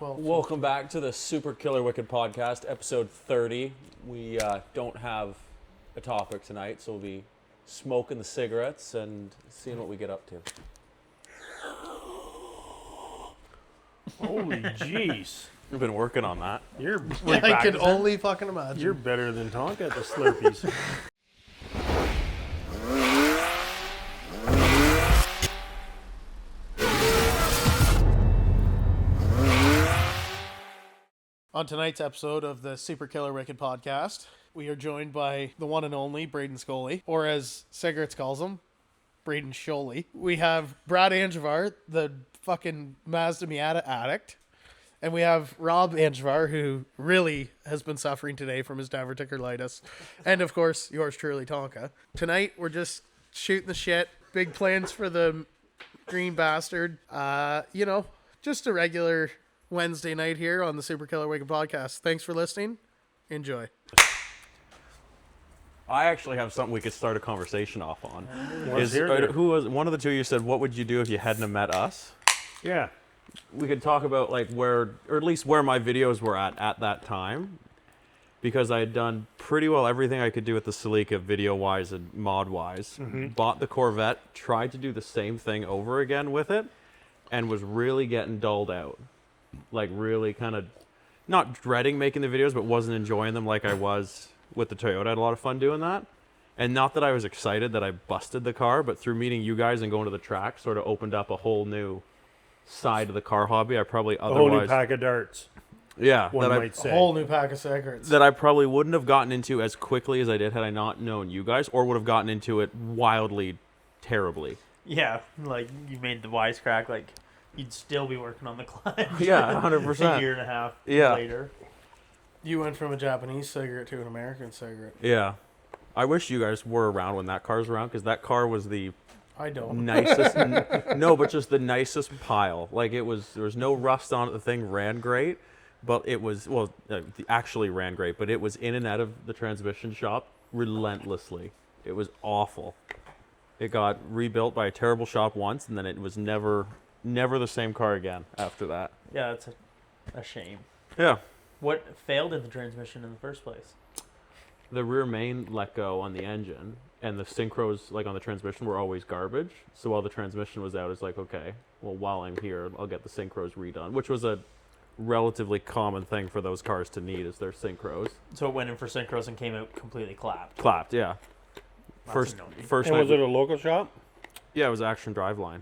Well, Welcome back to the Super Killer Wicked Podcast, episode 30. We don't have a topic tonight, so we'll be smoking the cigarettes and seeing what we get up to. Holy jeez. We've been working on that. You're I can only fucking imagine. You're better than Tonka at the Slurpees. On tonight's episode of the Super Killer Wicked Podcast, we are joined by the one and only Braden Scully, or as Cigarettes calls him, Braden Sholey. We have Brad Angevaare, the fucking Mazda Miata addict. And we have Rob Angevaare, who really has been suffering today from his diverticulitis. And, of course, yours truly, Tonka. Tonight, we're just shooting the shit. Big plans for the Green Bastard. Just a regular Wednesday night here on the Super Killer Wicked Podcast. Thanks for listening. Enjoy. I actually have something we could start a conversation off on. Who was one of the two? You said, "What would you do if you hadn't have met us?" Yeah. We could talk about like where, or at least where my videos were at that time, because I had done pretty well everything I could do with the Celica video-wise and mod-wise. Mm-hmm. Bought the Corvette, tried to do the same thing over again with it, and was really getting dulled out. Like really kind of not dreading making the videos, but wasn't enjoying them like I was with the Toyota. I had a lot of fun doing that. And not that I was excited that I busted the car, but through meeting you guys and going to the track sort of opened up a whole new side of the car hobby. I probably otherwise... A whole new pack of darts, Yeah. one might say. A whole new pack of cigarettes. That I probably wouldn't have gotten into as quickly as I did had I not known you guys, or would have gotten into it wildly, terribly. Yeah, like you made the wisecrack, like you'd still be working on the climb. Yeah, 100%. A year and a half Yeah. later. You went from a Japanese cigarette to an American cigarette. Yeah. I wish you guys were around when that car's around, because that car was the I don't. nicest. No, but just the nicest pile. Like there was no rust on it. The thing ran great, but it was, actually ran great, but it was in and out of the transmission shop relentlessly. It was awful. It got rebuilt by a terrible shop once, and then it was never the same car again after that. Yeah, it's a shame. Yeah. What failed in the transmission in the first place? The rear main let go on the engine, and the synchros, like on the transmission, were always garbage. So while the transmission was out, it's like, okay, well, while I'm here, I'll get the synchros redone, which was a relatively common thing for those cars to need, is their synchros. So it went in for synchros and came out completely clapped. Clapped, yeah. That's First And night. was it a local shop? Yeah, it was Action Driveline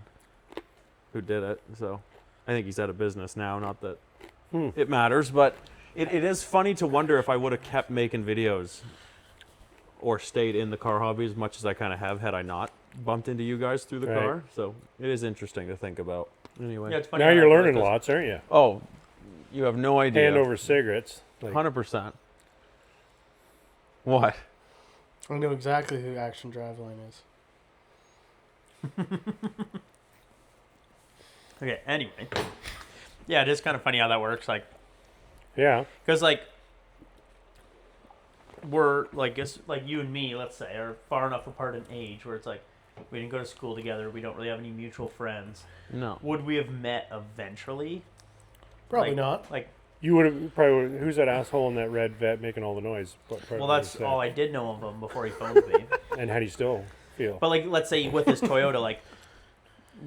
who did it. So I think he's out of business now. Not that it matters, but it is funny to wonder if I would have kept making videos or stayed in the car hobby as much as I kind of have had I not bumped into you guys through the Right. car. So it is interesting to think about. Anyway. Yeah, it's funny Now how you're that learning process- lots, aren't you? Oh, you have no idea. Hand over cigarettes. Like, 100%. What? I know exactly who Action Driveline is. Okay, anyway. Yeah, it is kind of funny how that works. Like, yeah. because like we're like you and me, let's say, are far enough apart in age where it's like we didn't go to school together. We don't really have any mutual friends. No. Would we have met eventually? Probably Like- not. Like, You would have probably. Who's that asshole in that red vet making all the noise? well, that's all I did know of him before he phoned me. And how do you still feel? But like, let's say with his Toyota, like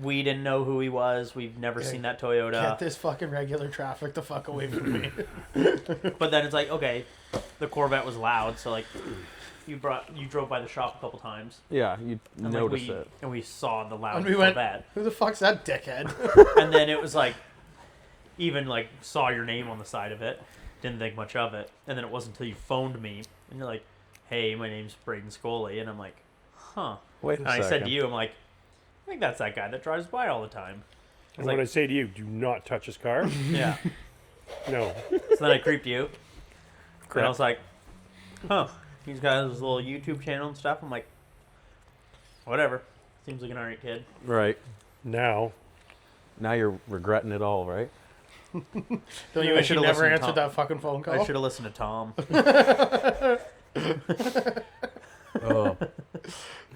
we didn't know who he was. We've never seen that Toyota. Get this fucking regular traffic the fuck away from me. But then it's like, okay, the Corvette was loud, so like you drove by the shop a couple times. Yeah, you And notice like, it. and we saw the loud And we went, Corvette. who the fuck's that dickhead? And then it was like, even like saw your name on the side of it, didn't think much of it, and then it wasn't until you phoned me and you're like, "Hey, my name's Braden Scully," and I'm like, "Huh." Wait And a I second. said to you, I'm like, "I think that's that guy that drives by all the time." And like- when I say to you, do not touch his car. Yeah. No. So then I creeped you, and Crap. I was like, "Huh." He's got his little YouTube channel and stuff. I'm like, "Whatever. Seems like an alright kid." Right. Now. Now you're regretting it all, right? Don't you I wish you should've never listened to answered Tom. that fucking phone call? I should have listened to Tom. Oh.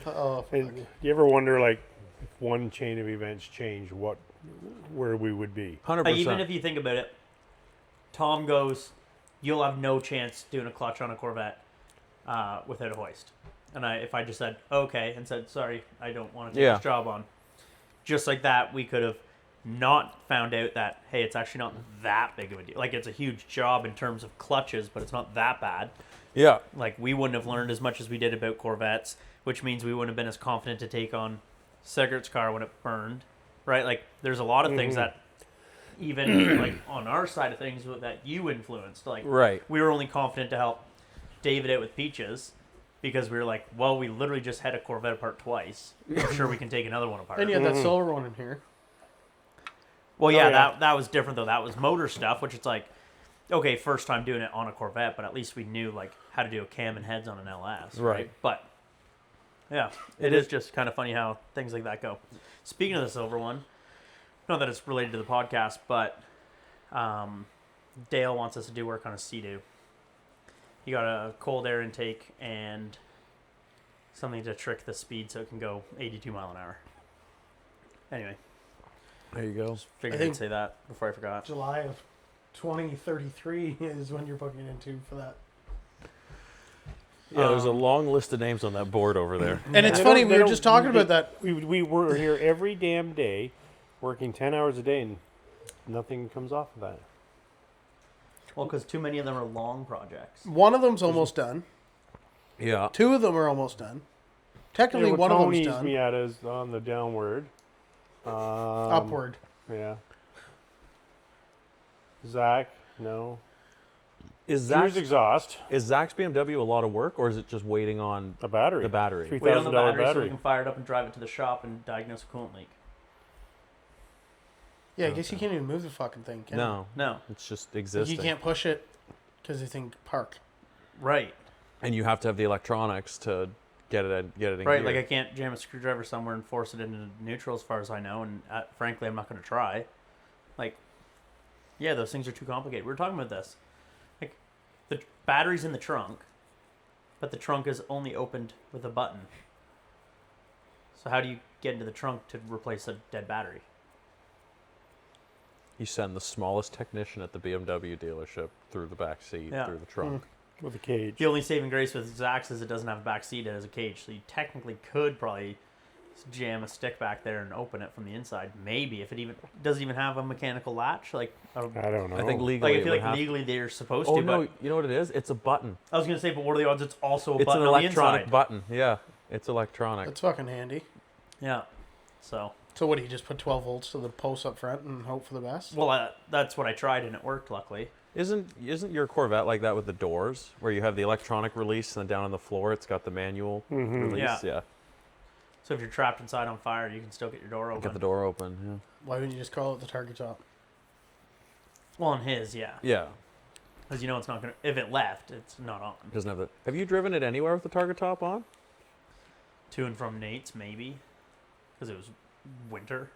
Oh, fuck. And do you ever wonder, like, if one chain of events changed, where we would be? 100%. Like, even if you think about it, Tom goes, "You'll have no chance doing a clutch on a Corvette without a hoist." And if I just said okay and said sorry, I don't want to take this job on, just like that, we could have not found out that hey, it's actually not that big of a deal. Like it's a huge job in terms of clutches, but it's not that bad. Yeah. Like we wouldn't have learned as much as we did about Corvettes, which means we wouldn't have been as confident to take on Segert's car when it burned, right? Like there's a lot of things that even like on our side of things that you influenced. Like we were only confident to help David out with Peaches because we were like, well, we literally just had a Corvette apart twice. I'm sure we can take another one apart. And you had that silver one in here. Well, yeah, that was different though. That was motor stuff, which it's like, okay, first time doing it on a Corvette, but at least we knew like how to do a cam and heads on an LS. Right. But yeah, it is just kind of funny how things like that go. Speaking of the silver one, not that it's related to the podcast, but Dale wants us to do work on a Sea-Doo. He got a cold air intake and something to trick the speed so it can go 82 mile an hour. Anyway. There you go. Figured I'd say that before I forgot. July of 2033 is when you're booking into for that. Yeah, there's a long list of names on that board over there. And it's funny, we were just talking about that. We were here every damn day, working 10 hours a day, and nothing comes off of that. Well, because too many of them are long projects. One of them's almost done. Yeah. Two of them are almost done. Technically, one of them's done. Tony's Miata's on the downward. Upward. Yeah. Zach, no. Is Zach's exhaust. Is Zach's BMW a lot of work, or is it just waiting on a battery? The battery. Wait on the $3,000 battery so we can fire it up and drive it to the shop and diagnose a coolant leak. Yeah, I guess you can't even move the fucking thing, can you? No. It's just Like, existing. you can't push it because you think park. Right. And you have to have the electronics to get it in Right, gear. like I can't jam a screwdriver somewhere and force it into neutral as far as I know, and frankly, I'm not going to try. Like, yeah, those things are too complicated. We were talking about this. Like, the battery's in the trunk, but the trunk is only opened with a button. So how do you get into the trunk to replace a dead battery? You send the smallest technician at the BMW dealership through the back seat, through the trunk. With a cage. The only saving grace with Zach's is it doesn't have a back seat, it has a cage, so you technically could probably jam a stick back there and open it from the inside. Maybe if it even doesn't even have a mechanical latch, like I don't know. I think legally, like I feel it like would have legally they're supposed Oh to. no! But You know what it is? It's a button. I was gonna say, but what are the odds? It's also a It's button an on the electronic inside. button. Yeah, it's electronic. That's fucking handy. Yeah. So what, do you just put 12 volts to the post up front and hope for the best? well, that's what I tried and it worked. Luckily. Isn't your Corvette like that with the doors, where you have the electronic release and then down on the floor it's got the manual release? Yeah. So if you're trapped inside on fire, you can still get your door open. Get the door open. Yeah. Why wouldn't you just call it the target top? Well, on his, yeah. Yeah. Because you know it's not gonna. If it left, it's not on. Doesn't have the. Have you driven it anywhere with the target top on? To and from Nate's, maybe, because it was winter.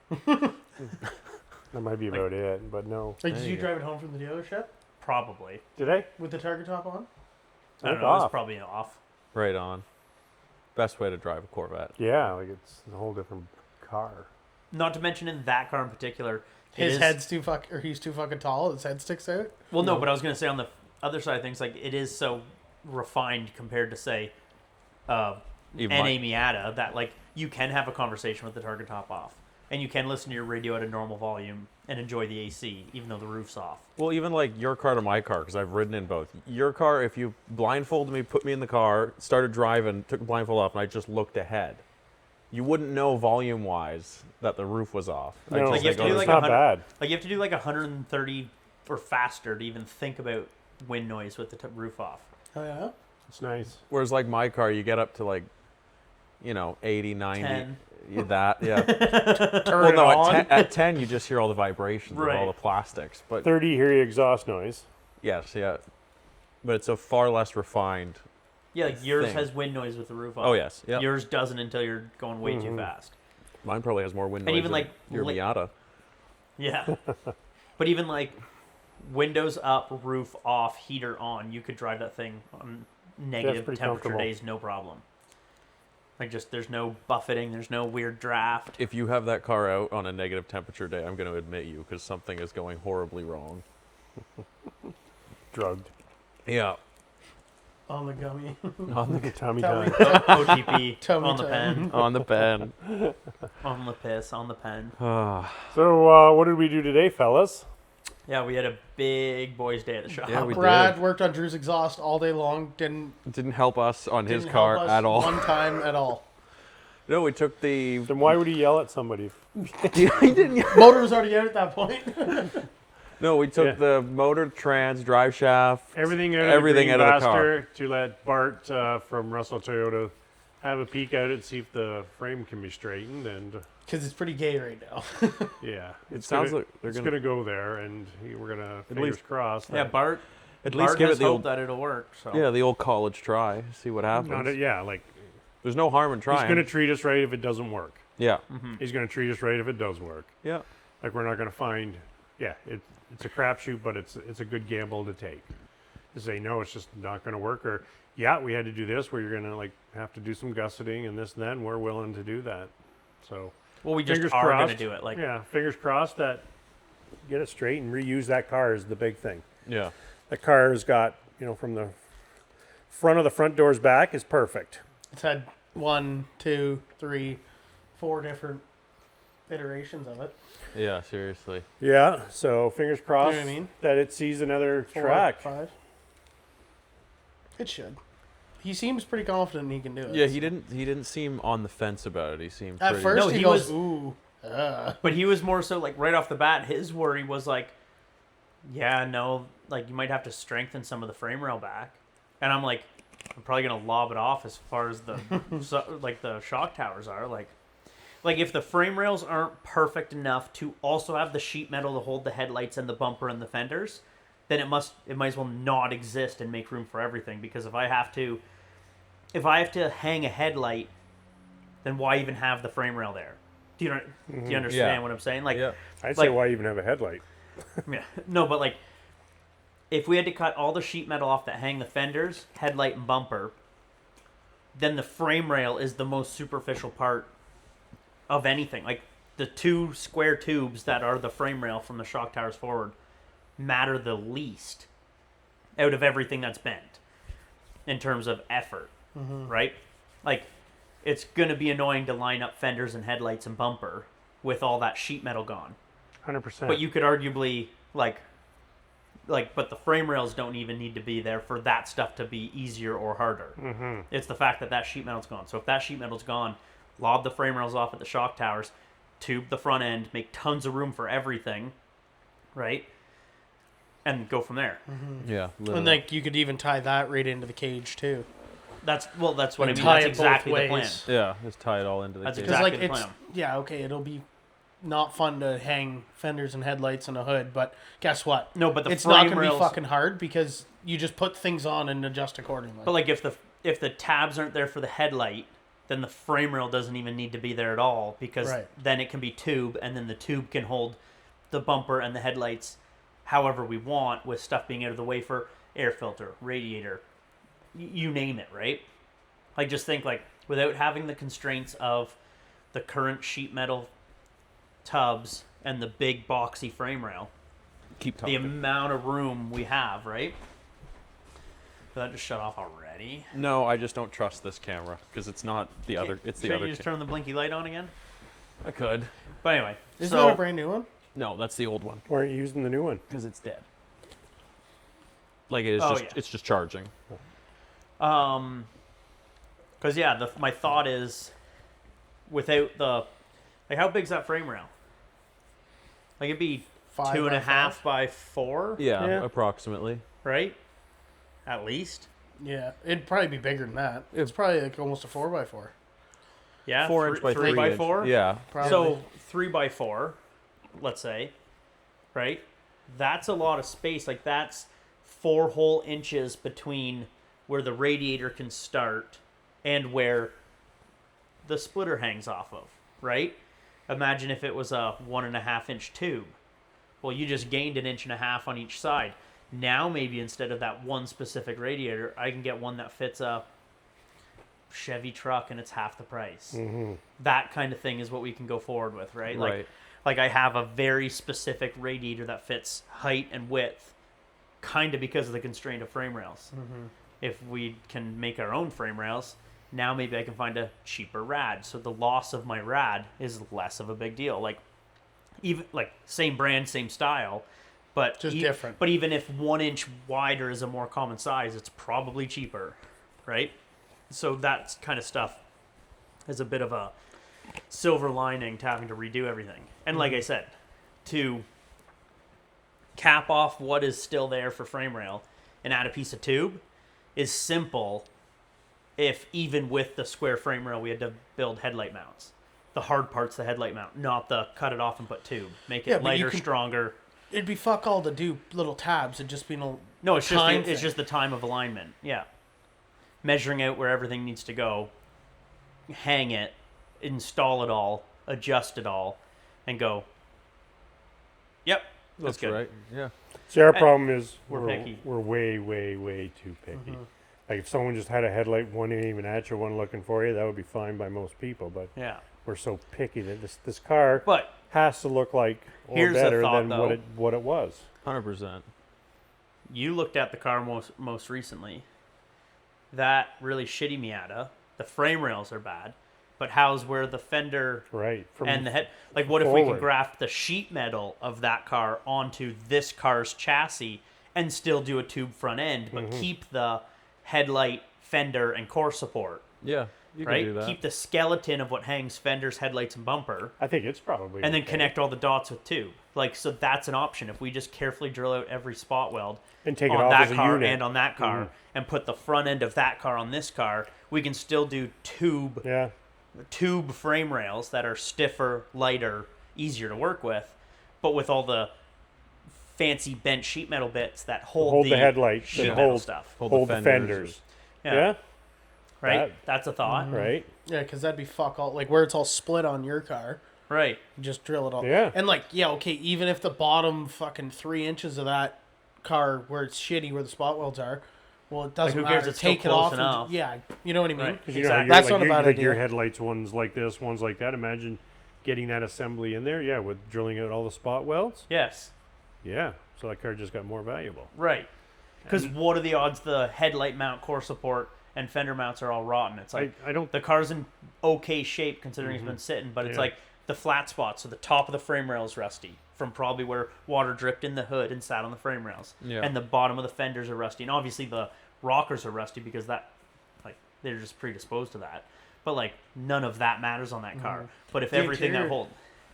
That might be about it, but no. Like, did There you you drive it home from the dealership Probably. Did I? with the target top on? I don't It's know. It was off. probably off. Right on. Best way to drive a Corvette. Yeah, like it's a whole different car. Not to mention in that car in particular, it His is- head's he's too fucking tall. His head sticks out. Well, no, but I was gonna say on the other side of things, like it is so refined compared to say, Even NA mine. Miata that like you can have a conversation with the target top off, and you can listen to your radio at a normal volume and enjoy the AC even though the roof's off. Well, even like your car to my car, because I've ridden in both. Your car, if you blindfolded me, put me in the car, started driving, took the blindfold off, and I just looked ahead, you wouldn't know volume-wise that the roof was off. No, I'd just Like you have think, to do oh, like it's not 100 bad. Like you have to do like 130 or faster to even think about wind noise with the roof off. Oh yeah. It's nice. Whereas like my car, you get up to like, 80, 90. 10. That, yeah. Turn Well, it no, on. at 10, you just hear all the vibrations of Right. all the plastics. But 30, hear your exhaust noise. yes, yeah. But it's a far less refined. Yeah, like yours Thing. has wind noise with the roof off. Oh, yes. Yeah. Yours doesn't until you're going way too fast. Mine probably has more wind noise And even, than like, your li- Miata. Yeah. But even like windows up, roof off, heater on, you could drive that thing on negative pretty temperature comfortable. days, no problem. Like just there's no buffeting, there's no weird draft. If you have that car out on a negative temperature day, I'm going to admit you because something is going horribly wrong. drugged. Yeah. On the gummy. On the Tummy Tummy time. OTP Tummy on the pen, on the pen. on the piss, on the pen. So, what did we do today, fellas? Yeah, we had a big boys' day at the shop. Yeah, we Brad did. worked on Drew's exhaust all day long. Didn't help us on his Didn't car help us at all. one time at all. No, we took the. Then why would he yell at somebody? He didn't. Motor was already out at that point. No, we took Yeah. the motor, trans, drive shaft, Everything out of everything the out green of the car. Baster to let Bart from Russell Toyota have a peek at it, see if the frame can be straightened, and Because it's pretty gay right now. yeah, it's sounds gonna, like they're it's gonna- gonna go there, and we're gonna fingers least- crossed. Yeah, that- Bart. At Bart least give has it the hope old. that it'll work. So. Yeah, the old college try. See what happens. not a, yeah, like There's no harm in he's trying. gonna treat us right if it doesn't work. Yeah. He's gonna treat us right if it does work. Yeah. Like we're not gonna find, yeah, it's a crapshoot, but it's a good gamble to take. To say no, it's just not gonna work, or yeah, we had to do this, where you're gonna like have to do some gusseting and this and that, and we're willing to do that. So Well, we just fingers are going to crossed. do it. Like, yeah, fingers crossed that get it straight and reuse that car is the big thing. Yeah. The car has got, from the front of the front doors back is perfect. It's had 1, 2, 3, 4 different iterations of it. Yeah. Seriously. Yeah, so fingers crossed I mean? that it sees another 4, track. 5. It should. He seems pretty confident he can do it. Yeah. He didn't seem on the fence about it. He seemed At pretty. first No, he he goes, was- ooh. but he was more so like right off the bat. His worry was like, yeah, no, like you might have to strengthen some of the frame rail back, and I'm like, I'm probably gonna lob it off as far as the like the shock towers are. Like if the frame rails aren't perfect enough to also have the sheet metal to hold the headlights and the bumper and the fenders, then it might as well not exist and make room for everything. Because if I have to hang a headlight, then why even have the frame rail there? Do you understand Yeah. what I'm saying? Like, Yeah. I'd Like- say why even have a headlight? yeah, no, but like, if we had to cut all the sheet metal off that hang the fenders, headlight, and bumper, then the frame rail is the most superficial part of anything. Like the 2 square tubes that are the frame rail from the shock towers forward matter the least out of everything that's bent in terms of effort, right? Like, it's going to be annoying to line up fenders and headlights and bumper with all that sheet metal gone. 100%. But you could arguably but the frame rails don't even need to be there for that stuff to be easier or harder. Mm-hmm. It's the fact that sheet metal's gone. So if that sheet metal's gone, lob the frame rails off at the shock towers, tube the front end, make tons of room for everything, right? And go from there. Yeah. And like you could even tie that right into the cage too. That's what I mean. tie That's it both exactly the plan. ways. Yeah. Just tie it all into the. That's cage. Because exactly like the it's plan. yeah, okay, it'll be not fun to hang fenders and headlights and a hood, but guess what? No, but the it's not frame gonna rails, be fucking hard because you just put things on and adjust accordingly. But like if the tabs aren't there for the headlight, then the frame rail doesn't even need to be there at all, because Right. then it can be tube, and then the tube can hold the bumper and the headlights however we want, with stuff being out of the way for air filter, radiator, you name it, right? Like just think like without having the constraints of the current sheet metal tubs and the big boxy frame rail, Keep the talking. amount of room we have, right? Did that just shut off already? No, I just don't trust this camera because it's not the other. It's the Shouldn't other. you just turn the blinky light on again? I could. But anyway, Isn't so that a brand new one? No, that's the old one Why aren't you using the new one? because it's dead. Like it is Oh, just. yeah. It's just charging. because yeah, my thought is, without the, like, how big's that frame rail? Like it'd be 5 2.5 by 5? by 4, Yeah, Yeah. approximately. right? At least. Yeah, it'd probably be bigger than that. It's probably like almost a 4x4. Yeah, 4 inch by 3 3 by inch. 4. Yeah. Probably. So 3 by 4, let's say, right? That's a lot of space. Like that's 4 whole inches between where the radiator can start and where the splitter hangs off of, right? Imagine if it was a 1.5 inch tube. Well, you just gained 1.5 inches on each side. Now maybe instead of that one specific radiator, I can get one that fits a Chevy truck and it's half the price. Mm-hmm. That kind of thing is what we can go forward with, right? Like, Right. like I have a very specific radiator that fits height and width kind of because of the constraint of frame rails. If we can make our own frame rails, now maybe I can find a cheaper rad. So the loss of my rad is less of a big deal. Like, even like same brand, same style, but Just different. But even if 1 inch wider is a more common size, it's probably cheaper, right? So that kind of stuff is a bit of a silver lining to having to redo everything. And like I said, to cap off what is still there for frame rail and add a piece of tube is simple. If even with the square frame rail, we had to build headlight mounts. The hard part's the headlight mount, not the cut it off and put tube. Make it Yeah, but you lighter, can- stronger. It'd be fuck all to do little tabs. It'd just be no. No, it's just time it's thing. just the time of alignment. Yeah, measuring out where everything needs to go, hang it, install it all, adjust it all, and go. Yep, that's good. right. Yeah. See, our problem is we're picky. We're way, way, way too picky. Like if someone just had a headlight, one aiming at you, one looking for you, that would be fine by most people. But Yeah, we're so picky that this car but has to look like or Here's a better thought, than though. what it was. 100%. you looked at the car most recently. That really shitty Miata. The frame rails are bad, but how's where the fender Right. From and the head? Like, what if we forward. can graft the sheet metal of that car onto this car's chassis and still do a tube front end, but keep the headlight, fender, and core support? Yeah, you can Right? do that. Keep the skeleton of what hangs fenders, headlights, and bumper, I think it's probably and then okay. connect all the dots with tube. Like, so that's an option. If we just carefully drill out every spot weld and take it on off that as a car unit. and on that car, and put the front end of that car on this car, we can still do Yeah. tube frame rails that are stiffer, lighter, easier to work with, but with all the fancy bent sheet metal bits that hold the headlights sheet and metal hold- stuff. Hold the fenders. Yeah. Right? that- That's a thought. Right. Yeah, because that'd be fuck all. Like where it's all split on your car, Right. just drill it all. Yeah. And like, yeah, okay, even if the bottom fucking 3 inches of that car where it's shitty where the spot welds are, well, it doesn't who cares? matter. It's still Take it close off. enough. And, yeah, you know what I mean. Right. 'Cause Exactly. That's not a bad like your idea. headlights, ones like this, ones like that. Imagine getting that assembly in there. Yeah, with drilling out all the spot welds. Yes. Yeah. So that car just got more valuable. Right. Because what are the odds the headlight mount, core support, and fender mounts are all rotten? It's like I don't. the car's in okay shape considering it's been sitting, but it's Yeah. like the flat spots. So the top of the frame rail is rusty from probably where water dripped in the hood and sat on the frame rails. Yeah. And the bottom of the fenders are rusty. And obviously the rockers are rusty because that, like, they're just predisposed to that. But like none of that matters on that car. But if The everything that interior- hold,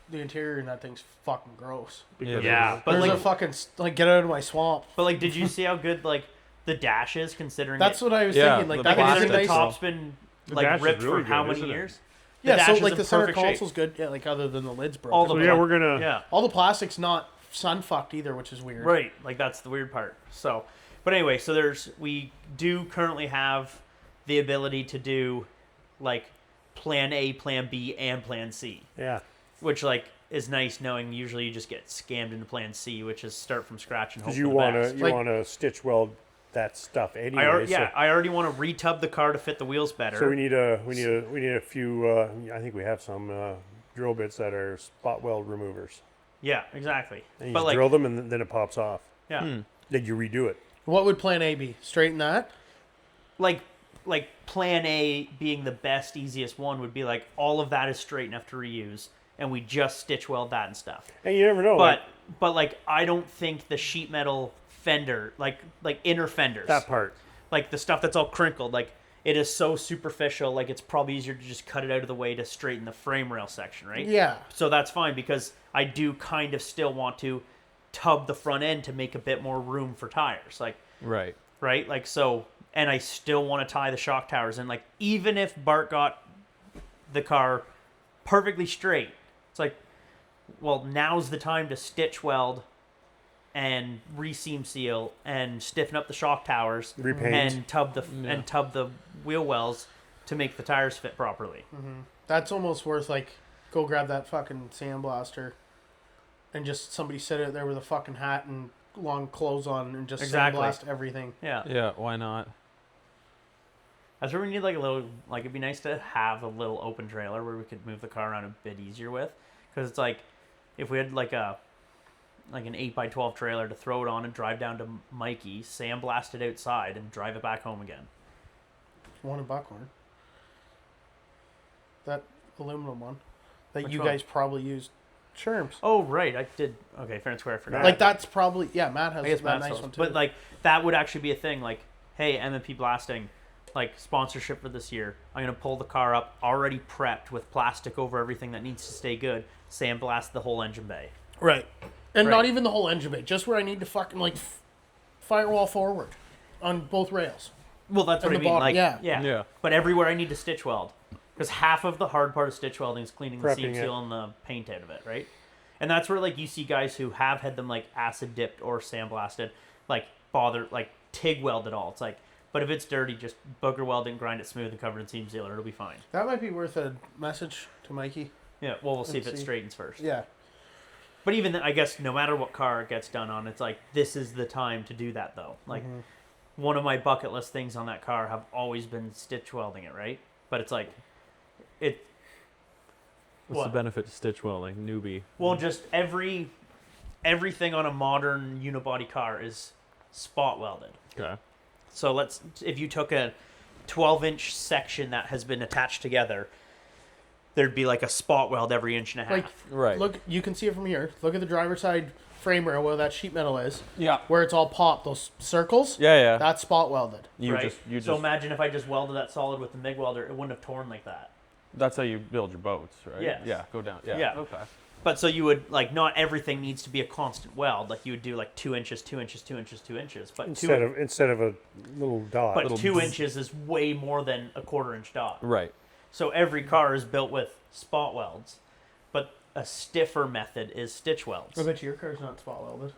The interior in that thing's fucking gross. Because yeah, of- but There's like, a fucking like get out of my swamp. but like, did you see how good like the dash is considering That's it, what I was Yeah, thinking. Like the that like is a considering the nice. top's been The like dash is ripped really for how good, many isn't it? years? Yeah, dash so is like in the center perfect shape. console's good. Yeah, like other than the lids broken. All the So yeah, we're gonna. Yeah. All the plastic's not sun fucked either, which is weird. Right, like that's the weird part. So, but anyway, so we do currently have the ability to do like plan A, plan B, and plan C, Yeah. which like is nice knowing usually you just get scammed into plan C, which is start from scratch and hope Because for you the want best. to Like- want to stitch weld that stuff anyway. I already want to retub the car to fit the wheels better. So we need a few. I think we have some drill bits that are spot weld removers. Yeah, exactly. And you But just like, drill them and then it pops off. yeah, Then you redo it. What would plan A be? Straighten that? like plan A being the best, easiest one would be like all of that is straight enough to reuse, and we just stitch weld that and stuff. And you never know. But like I don't think the sheet metal fender, like inner fenders, that part. like the stuff that's all crinkled, like it is so superficial. Like it's probably easier to just cut it out of the way to straighten the frame rail section, right? Yeah. So that's fine because I do kind of still want to tub the front end to make a bit more room for tires, like Right. right, like so. And I still want to tie the shock towers in. Like even if Bart got the car perfectly straight, it's like, well, now's the time to stitch weld and re-seam seal and stiffen up the shock towers Repaint. and tub the wheel wells to make the tires fit properly. That's almost worth like go grab that fucking sandblaster and just somebody sit out there with a fucking hat and long clothes on and just Exactly. sandblast everything. Yeah. Yeah, why not? That's where we need like a little, like it'd be nice to have a little open trailer where we could move the car around a bit easier with. Because it's like, if we had like like an 8x12 trailer to throw it on and drive down to Mikey, sandblast it outside, and drive it back home again. One in Buckhorn. That aluminum one that Which you one? guys probably used. Sherms. Oh, right. I did. Okay, fair and square. I forgot. Like that's probably Matt has I guess that Matt nice sells. one too. But like that would actually be a thing. Like, hey, M&P Blasting, like sponsorship for this year. I'm gonna pull the car up already prepped with plastic over everything that needs to stay good. Sandblast the whole engine bay. right, and Right. not even the whole engine bay, just where I need to fucking like firewall forward on both rails. Well, that's And what I the mean. bottom, Like, yeah. Yeah. But everywhere I need to stitch weld, because half of the hard part of stitch welding is cleaning the seam Prepping it. seal and the paint out of it, right? And that's where like you see guys who have had them like acid dipped or sandblasted, like TIG weld it all. It's like, but if it's dirty, just booger weld it and grind it smooth and cover it in seam sealer. It'll be fine. That might be worth a message to Mikey. Yeah. Well, we'll see if Let's it see. straightens first. Yeah, But even then, I guess no matter what car it gets done on, it's like this is the time to do that though. Like one of my bucket list things on that car have always been stitch welding it, right? But it's like it. What's What? the benefit to stitch welding? Newbie. Well, just everything on a modern unibody car is spot welded. Okay. So if you took a 12-inch section that has been attached together, there'd be like a spot weld every inch and a half. like Right. look, you can see it from here. Look at the driver's side frame rail where that sheet metal is, Yeah. where it's all popped. Those circles. Yeah, yeah. That's spot welded. You right? just So imagine if I just welded that solid with the MIG welder, it wouldn't have torn like that. that's how you build your boats, right? Yes. Yeah. Go down. Yeah. Yeah. Okay. But so you would like not everything needs to be a constant weld. Like you would do like 2 inches, 2 inches, 2 inches, 2 inches. But Instead of a little dot. but little 2 bzz. inches is way more than a 1/4-inch dot. Right. So every car is built with spot welds, but a stiffer method is stitch welds. I bet your car's not spot welded.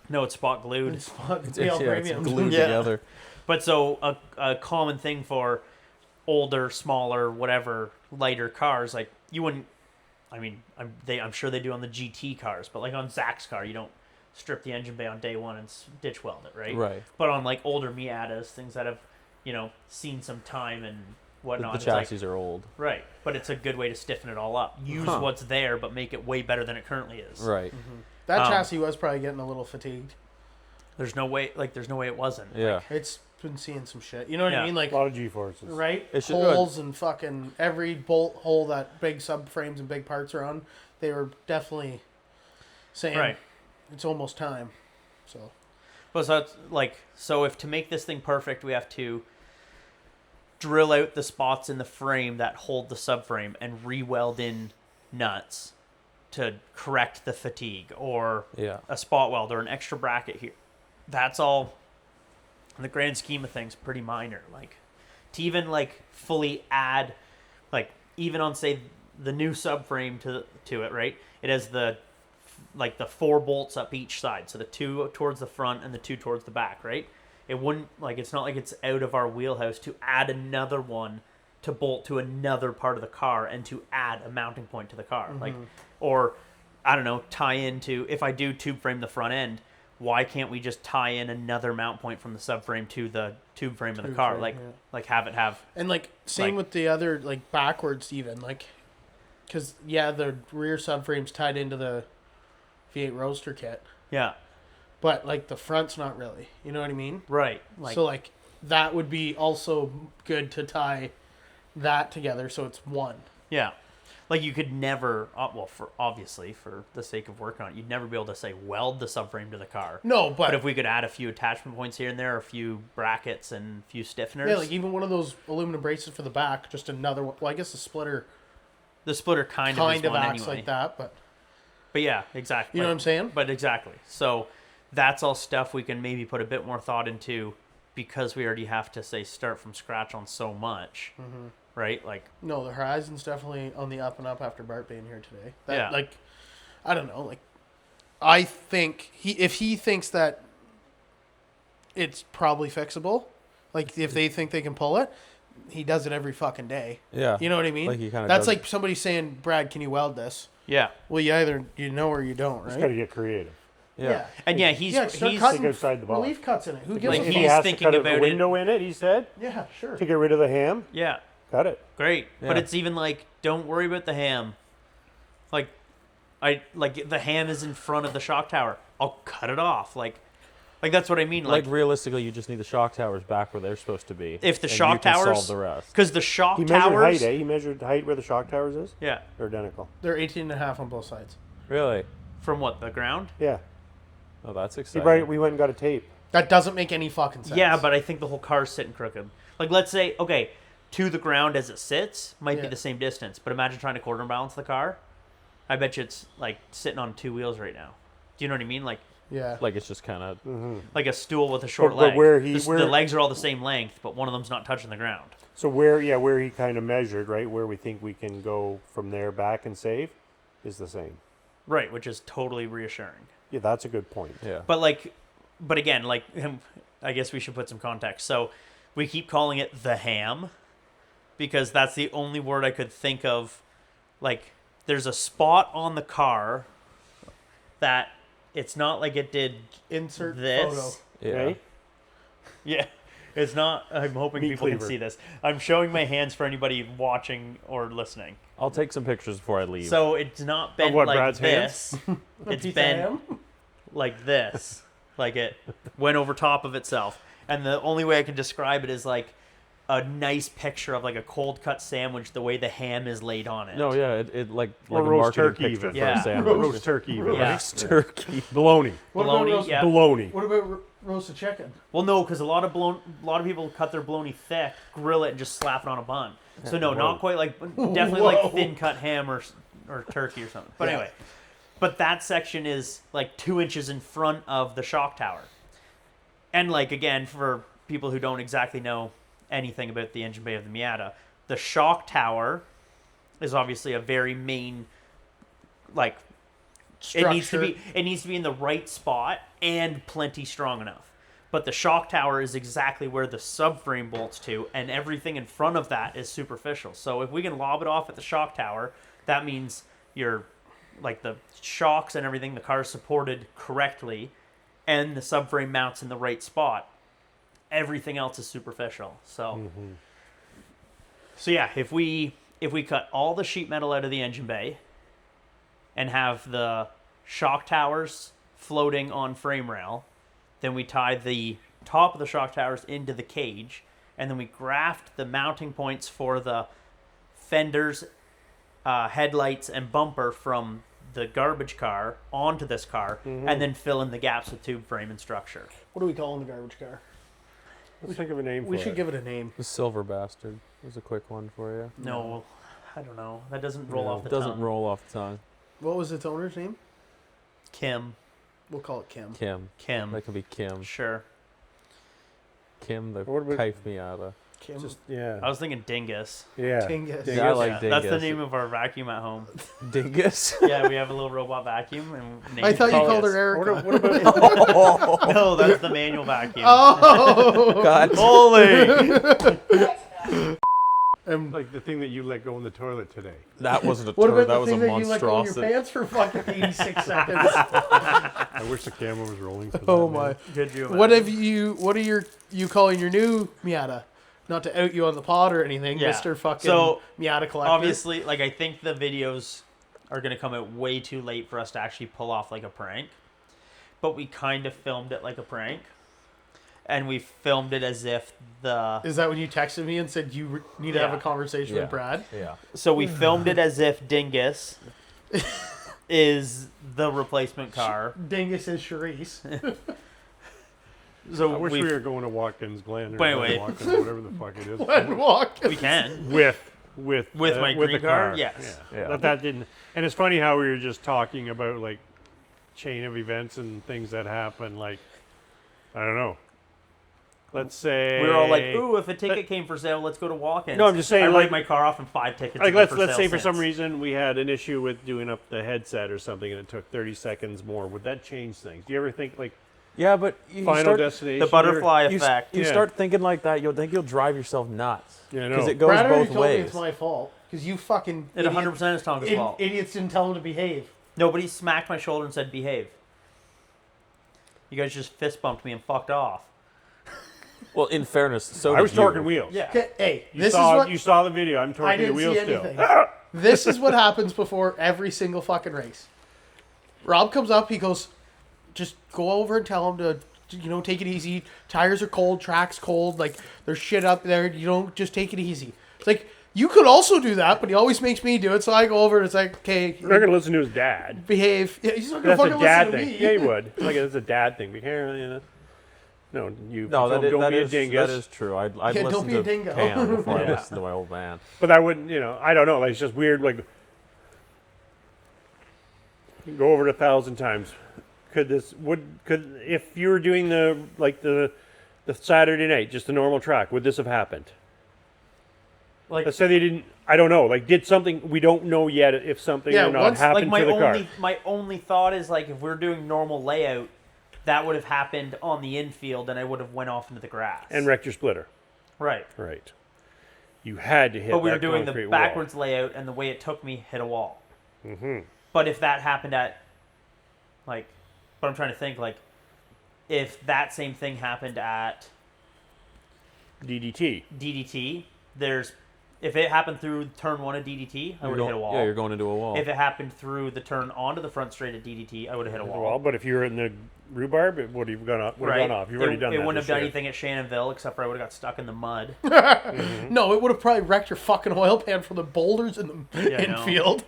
No, it's spot glued. It's spot. It's, real yeah, it's premium. glued Yeah. together. But so a common thing for older, smaller, whatever, lighter cars, like you wouldn't. I mean, I'm sure they do on the GT cars, but like on Zach's car, you don't strip the engine bay on day one and stitch weld it, right? Right. But on like older Miatas, things that have, seen some time and The, whatnot, the it's like, chassis are old. right. But it's a good way to stiffen it all up. Use Huh. what's there, but make it way better than it currently is. Right. That Um, chassis was probably getting a little fatigued. There's no way it wasn't. Yeah. It's been seeing some shit. You know what Yeah. I mean? Like a lot of G-forces. right It should- holes and fucking every bolt hole that big subframes and big parts are on. They were definitely saying Right. it's almost time. So Well, so it's like, so if to make this thing perfect, we have to drill out the spots in the frame that hold the subframe and re-weld in nuts to correct the fatigue, or Yeah. a spot weld or an extra bracket here. That's all, in the grand scheme of things, pretty minor. Like, to even like fully add, like even on say the new subframe to it, right? It has the 4 bolts up each side, so the 2 towards the front and the 2 towards the back, right? It wouldn't it's not like it's out of our wheelhouse to add another one to bolt to another part of the car and to add a mounting point to the car, like, or I don't know, tie into, if I do tube frame the front end, why can't we just tie in another mount point from the subframe to the tube frame of the Tube car, frame, like yeah. like have it have and like same Like- with the other like backwards even like because the rear subframe's tied into the V8 Roadster kit, yeah, but like the front's not really. You know what I mean? right, So like that would be also good to tie that together so it's one. yeah. Like you could never, for obviously for the sake of working on it, you'd never be able to say weld the subframe to the car. No, But if we could add a few attachment points here and there, a few brackets and a few stiffeners, yeah, like even one of those aluminum braces for the back, just another one. Well, I guess the splitter the splitter kind of is one acts anyway. like that, but But yeah, exactly. you know what I'm saying? But exactly. So that's all stuff we can maybe put a bit more thought into, because we already have to say start from scratch on so much, right? Like, No, the Horizon's definitely on the up and up after Bart being here today. That, Yeah. Like, I don't know. Like, I think if he thinks that it's probably fixable, like if they think they can pull it, he does it every fucking day. Yeah. You know what I mean? Like he kinda That's does- like somebody saying, "Brad, can you weld this?" yeah, Well, you either know or you don't, Just got to right? get creative. Yeah. and yeah, he's start he's cutting Think outside the box. relief cuts in it. Who gives Like, a If fuck? he has to thinking cut a about it- window in it, he said, Yeah, sure. to get rid of the ham, yeah, cut it. great. But Yeah. it's even like, don't worry about the ham. Like, I like the ham is in front of the shock tower. I'll cut it off. Like that's what I mean. Like realistically, you just need the shock towers back where they're supposed to be. If the and shock you can towers, solve the rest. because the shock He measured towers, height, eh? He measured height where the shock towers is? yeah, Or identical? They're 18.5 on both sides. Really? from what the ground. Yeah. Oh, that's He exciting. we went and got a tape. That doesn't make any fucking sense. Yeah, but I think the whole car's sitting crooked. Like, let's say, okay, to the ground as it sits might be Yeah. the same distance, but imagine trying to quarter balance the car. I bet you it's like sitting on 2 wheels right now. Do you know what I mean? Like Like it's just kind of. like a stool with a short But leg. where the legs are all the same length, but one of them's not touching the ground. So where he kind of measured, right, where we think we can go from there back and save is the same. Right, which is totally reassuring. Yeah, that's a good point. Yeah. But again, like, I guess we should put some context. So we keep calling it the ham because that's the only word I could think of. Like, there's a spot on the car that it's not like it did Insert this. photo. Yeah. Right? Yeah. It's not. I'm hoping Meat people can cleaver. see this. I'm showing my hands for anybody watching or listening. I'll take some pictures before I leave. So it's not bent what, like Brad's this. It's Piece of bent ham? like this. Like it went over top of itself. And the only way I can describe it is like a nice picture of like a cold cut sandwich, the way the ham is laid on it. No, yeah, it like Or a roast marketing turkey picture even. for Yeah. a sandwich. Roast turkey even. Yeah. Roast turkey. Bologna. What Bologna, about roast, yeah. Bologna. What about roasted chicken? Well, no, because a lot of people cut their bologna thick, grill it, and just slap it on a bun. So no, Whoa. not quite like definitely like thin cut ham or turkey or something. But Yeah. anyway, but that section is like 2 inches in front of the shock tower. And like again, for people who don't exactly know anything about the engine bay of the Miata, the shock tower is obviously a very main, like it needs to be in the right spot and plenty strong enough. But the shock tower is exactly where the subframe bolts to, and everything in front of that is superficial. So if we can lob it off at the shock tower, that means you're like the shocks and everything, the car's supported correctly, and the subframe mounts in the right spot. Everything else is superficial. So, so yeah, if we cut all the sheet metal out of the engine bay and have the shock towers floating on frame rail, then we tie the top of the shock towers into the cage, and then we graft the mounting points for the fenders, headlights, and bumper from the garbage car onto this car, and then fill in the gaps with tube frame and structure. What do we call in the garbage car? Let's think of a name for We it. should give it a name. The silver bastard was a quick one for you. No, I don't know. That doesn't roll No, off the It doesn't tongue. roll off the tongue. What was its owner's name? Kim. We'll call it Kim. Kim. That could be Kim. Sure. Kim the What about- Kite Miata. Kim. Just, yeah. I was thinking Dingus. Yeah. Dingus. Dingus. Yeah, I like Yeah, Dingus. that's the name of our vacuum at home. Dingus. Yeah, we have a little robot vacuum. And I thought you called Dingus. her Erica. What about No, that's the manual vacuum. Oh! God. Holy! like the thing that you let go in the toilet today? That wasn't a What turd. about That the was a thing that you let go in your monstrosity. pants for fucking 86 seconds? I wish the camera was rolling. For Oh that, my! man. Could you What imagine? have you? What are you calling your new Miata? Not to out you on the pod or anything, Yeah. Mr. Fucking So, Miata collector. Obviously, like I think the videos are going to come out way too late for us to actually pull off like a prank. But we kind of filmed it like a prank. And we filmed it as if the... Is that when you texted me and said you need to have a Yeah. conversation Yeah. with Brad? Yeah. So we filmed it as if Dingus is the replacement car. Dingus is Charisse. So I wish we were going to Watkins Glen or But anyway. Watkins, whatever the fuck it is. Glenn Walker. we can. with my with green the car? Yes. Yeah. Yeah. That didn't. And it's funny how we were just talking about like chain of events and things that happen. Like I don't know. Let's say We were all like, ooh, if a ticket came for sale, let's go to walk-ins. No, I'm just saying, I like- write my car off and 5 tickets. Like have been let's for say sale for some since. reason we had an issue with doing up the headset or something and it took 30 seconds more. Would that change things? Do you ever think like Yeah, but you final start, destination? The butterfly you, effect. you Yeah. start thinking like that, you'll think you'll drive yourself nuts. Yeah, I Because know. it goes Brad already both told me ways. it's my fault because you fucking It 100% is Tonka's fault. idiots didn't tell him to behave. Nobody smacked my shoulder and said, behave. You guys just fist bumped me and fucked off. Well, in fairness, so I was did you. torquing wheels. Yeah. Okay, hey, You this saw is what you saw the video. I'm I torquing the didn't wheels see still. anything. This is what happens before every single fucking race. Rob comes up, he goes, just go over and tell him to, take it easy. Tires are cold, track's cold, like there's shit up there. Just take it easy. It's like, you could also do that, but he always makes me do it. So I go over and it's like, okay, We're not gonna listen to his dad. behave. Yeah, he's not gonna That's a fucking dad listen to thing. me. Yeah, he would. Like it's a dad thing. Be careful. No, you. No, don't that be a is dingus. that is true. I'd Yeah, don't listen be a to dingo. Cam before I Yeah. listen to my old man. But I wouldn't. I don't know. Like it's just weird. Like go over it 1,000 times. Could if you were doing the Saturday night, just a normal track, would this have happened? Like, Let's say they didn't. I don't know. Like did something we don't know yet if something Yeah, or not once- happened like to the car. my only thought is like if we're doing normal layout, that would have happened on the infield, and I would have went off into the grass. And wrecked your splitter. right. Right. You had to hit. But we were that doing concrete the wall. backwards layout, and the way it took me hit a wall. Mm-hmm. But if that happened at, but I'm trying to think, if that same thing happened at DDT. DDT, if it happened through turn 1 of DDT, I would have hit a wall. Yeah, you're going into a wall. If it happened through the turn onto the front straight at DDT, I would have hit a wall. Well, but if you were in the rhubarb, it would have gone off. Would have gone off. You've already done that. It wouldn't have this done year. anything at Shannonville except for I would have got stuck in the mud. No, it would have probably wrecked your fucking oil pan from the boulders in the Yeah, I know. infield.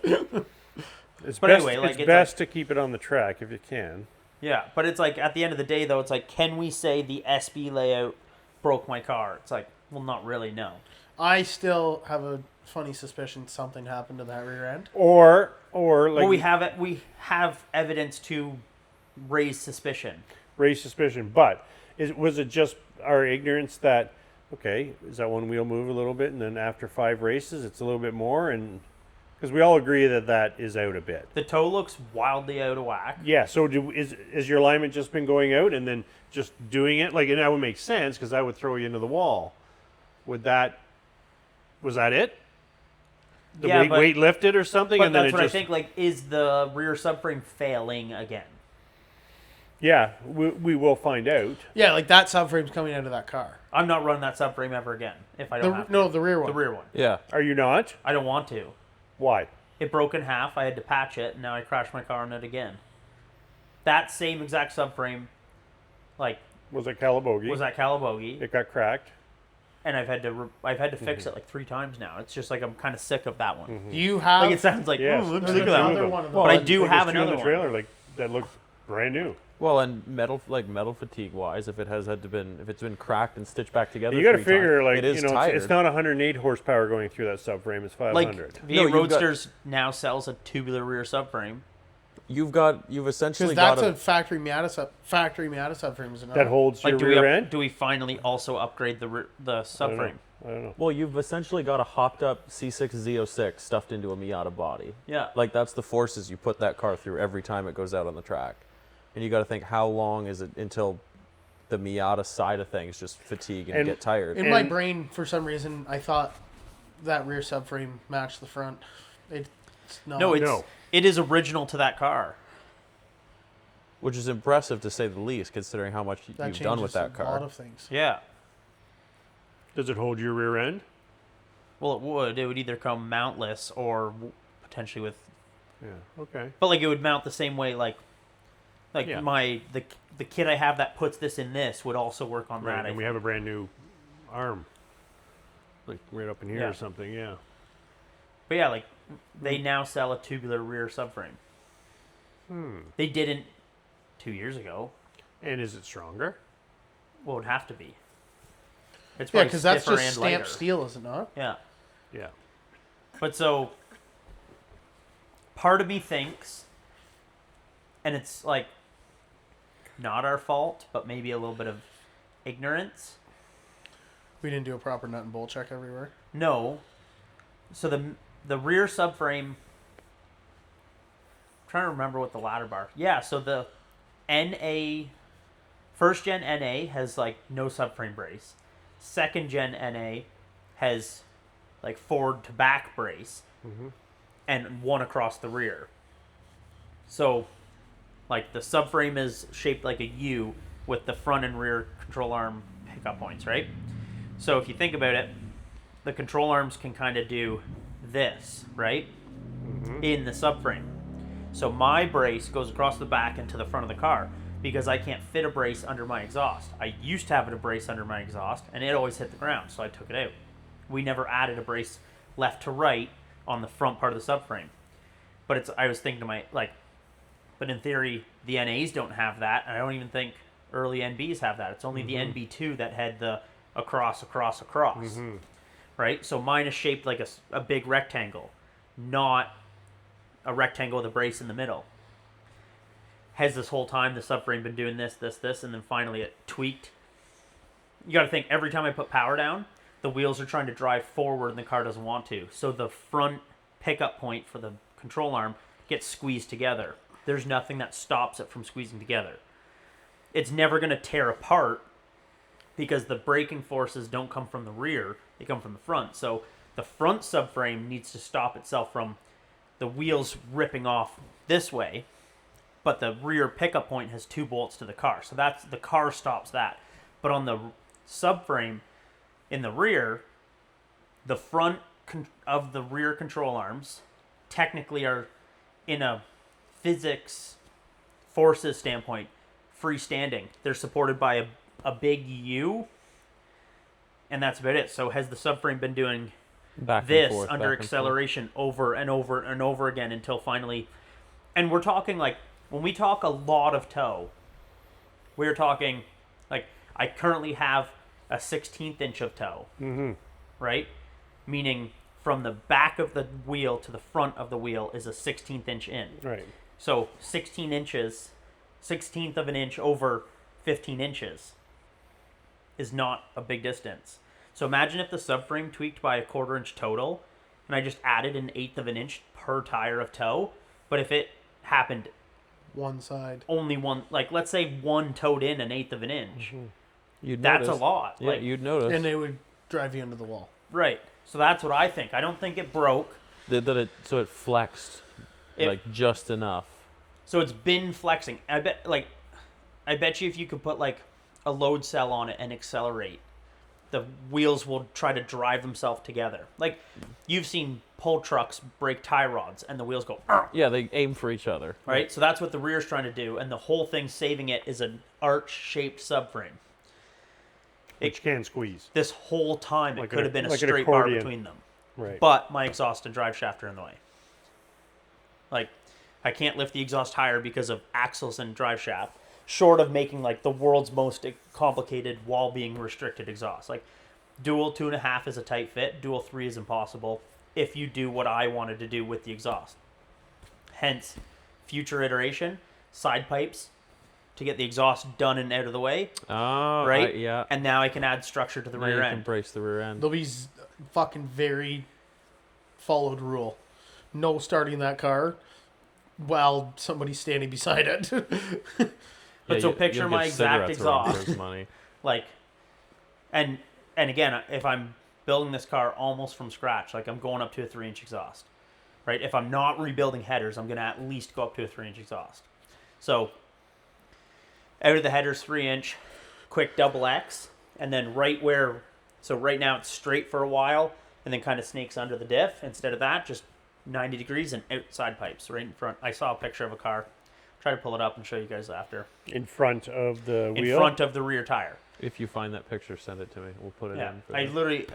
It's But best, anyway, it's best to keep it on the track if you can. Yeah, but it's like at the end of the day, though, it's like, can we say the SB layout broke my car? It's like, well, not really, no. I still have a funny suspicion something happened to that rear end. Or like Well, we have evidence to raise suspicion. raise suspicion. But was it just our ignorance that okay, is that one wheel move a little bit, and then after 5 races, it's a little bit more, and because we all agree that is out a bit. The toe looks wildly out of whack. Yeah. So is your alignment just been going out and then just doing it and that would make sense because that would throw you into the wall. Was that it? The Yeah, weight lifted or something, But and then that's it what just I think. Is the rear subframe failing again? yeah. We will find out. Yeah, that subframe's coming out of that car. I'm not running that subframe ever again if I don't have to. No, the rear one. The rear one. Yeah. Are you not? I don't want to. Why? It broke in half. I had to patch it, and now I crashed my car on it again. That same exact subframe, Was it Calabogie? was at Calabogie, It got cracked. and I've had to fix it 3 times now. It's just I'm kind of sick of that one. Do you have... It sounds like Yes. I'm There's sick of that another one. one of Well, those. But I do There's have 2 in another the one. trailer that looks brand new. Well, and metal fatigue wise, if it's been cracked and stitched back together, You got to 3 figure times, it is tired. it's not 108 horsepower going through that subframe. It's 500. V8 No, you've got- Roadsters now sells a tubular rear subframe. You've essentially Because got that's a factory Miata subframe, is it not? that holds your Do rear end. do we finally also upgrade the I don't subframe? know. I don't know. Well, you've essentially got a hopped up C6 Z06 stuffed into a Miata body. Yeah. That's the forces you put that car through every time it goes out on the track. And you got to think, how long is it until the Miata side of things just fatigue and get tired? In my brain, for some reason, I thought that rear subframe matched the front. It's not. No, No. it is original to that car. Which is impressive to say the least, considering how much that you've done with changes that a lot car. of things. Yeah. Does it hold your rear end? Well, it would. It would either come mountless or potentially with, Yeah. Okay. but it would mount the same way. Yeah. The kit I have that puts this in this would also work on Right. that. And we have a brand new arm, right up in here Yeah. or something. Yeah. But yeah, they now sell a tubular rear subframe. They didn't 2 years ago. And is it stronger? Well, it would have to be. It's Yeah, probably because that's stiffer just and lighter. stamped steel, is it not? Yeah. Yeah. But so, part of me thinks, and it's not our fault, but maybe a little bit of ignorance. We didn't do a proper nut and bolt check everywhere. No. So the rear subframe. I'm trying to remember what the ladder bar. Yeah. So the NA, first gen NA has no subframe brace. Second gen NA has forward to back brace, and one across the rear. So, the subframe is shaped like a U with the front and rear control arm pickup points, right? So if you think about it, the control arms can kind of do this, right? In the subframe. So my brace goes across the back and to the front of the car because I can't fit a brace under my exhaust. I used to have a brace under my exhaust, and it always hit the ground, so I took it out. We never added a brace left to right on the front part of the subframe. But I was thinking to but in theory, the NAs don't have that, and I don't even think early NBs have that. It's only the NB2 that had the across, right? So mine is shaped like a big rectangle, not a rectangle with a brace in the middle. Has this whole time the subframe been doing this, and then finally it tweaked. You got to think, every time I put power down, the wheels are trying to drive forward and the car doesn't want to. So the front pickup point for the control arm gets squeezed together. There's nothing that stops it from squeezing together. It's never going to tear apart because the braking forces don't come from the rear, they come from the front. So the front subframe needs to stop itself from the wheels ripping off this way, but the rear pickup point has 2 bolts to the car. So that's the car stops that. But on the subframe in the rear, the front of the rear control arms technically are, in a physics forces standpoint, freestanding. They're supported by a big U, and that's about it. So has the subframe been doing Back and this forth, under back and acceleration over and over and over again until finally, and we're talking like, when we talk a lot of toe, we're talking like, I currently have a 16th inch of toe, right? Meaning from the back of the wheel to the front of the wheel is a 16th inch in. Right. So 16 inches, 16th of an inch over 15 inches is not a big distance. So imagine if the subframe tweaked by a 1/4 inch total, and I just added an 1/8 of an inch per tire of toe. But if it happened One side. only one, like let's say one towed in an 1/8 of an inch, You'd that's notice. a lot. Yeah, Like, you'd notice. And it would drive you into the wall. right. So that's what I think. I don't think it broke. So it flexed just enough. So it's been flexing. I bet you if you could put like a load cell on it and accelerate, the wheels will try to drive themselves together. Like, you've seen pull trucks break tie rods and the wheels go, "Argh!" Yeah, they aim for each other. Right? So that's what the rear's trying to do, and the whole thing saving it is an arch-shaped subframe. Which can squeeze. This whole time it Like could have been a like an straight bar accordion. between them. Right. But my exhaust and drive shaft are in the way. Like, I can't lift the exhaust higher because of axles and drive shaft, short of making like the world's most complicated while being restricted exhaust. Like, dual 2.5 is a tight fit, dual 3 is impossible if you do what I wanted to do with the exhaust. Hence, future iteration, side pipes to get the exhaust done and out of the way, Oh, right? yeah. And now I can add structure to the Now rear you end. can brace the rear end. There'll be fucking very followed rule. No starting that car while somebody's standing beside it. But so you- picture you'll my get exact cigarettes around exhaust. those money. Like, and again, if I'm building this car almost from scratch, like I'm going up to a 3-inch exhaust, right? If I'm not rebuilding headers, I'm going to at least go up to a 3-inch exhaust. So out of the headers, 3-inch, quick double X, and then right now it's straight for a while, and then kind of snakes under the diff. Instead of that, just 90 degrees and outside pipes right in front. I saw a picture of a car. Try to pull it up and show you guys after. In front of the In wheel. front of the rear tire. If you find that picture, send it to me. We'll put it Yeah, in. For I the- literally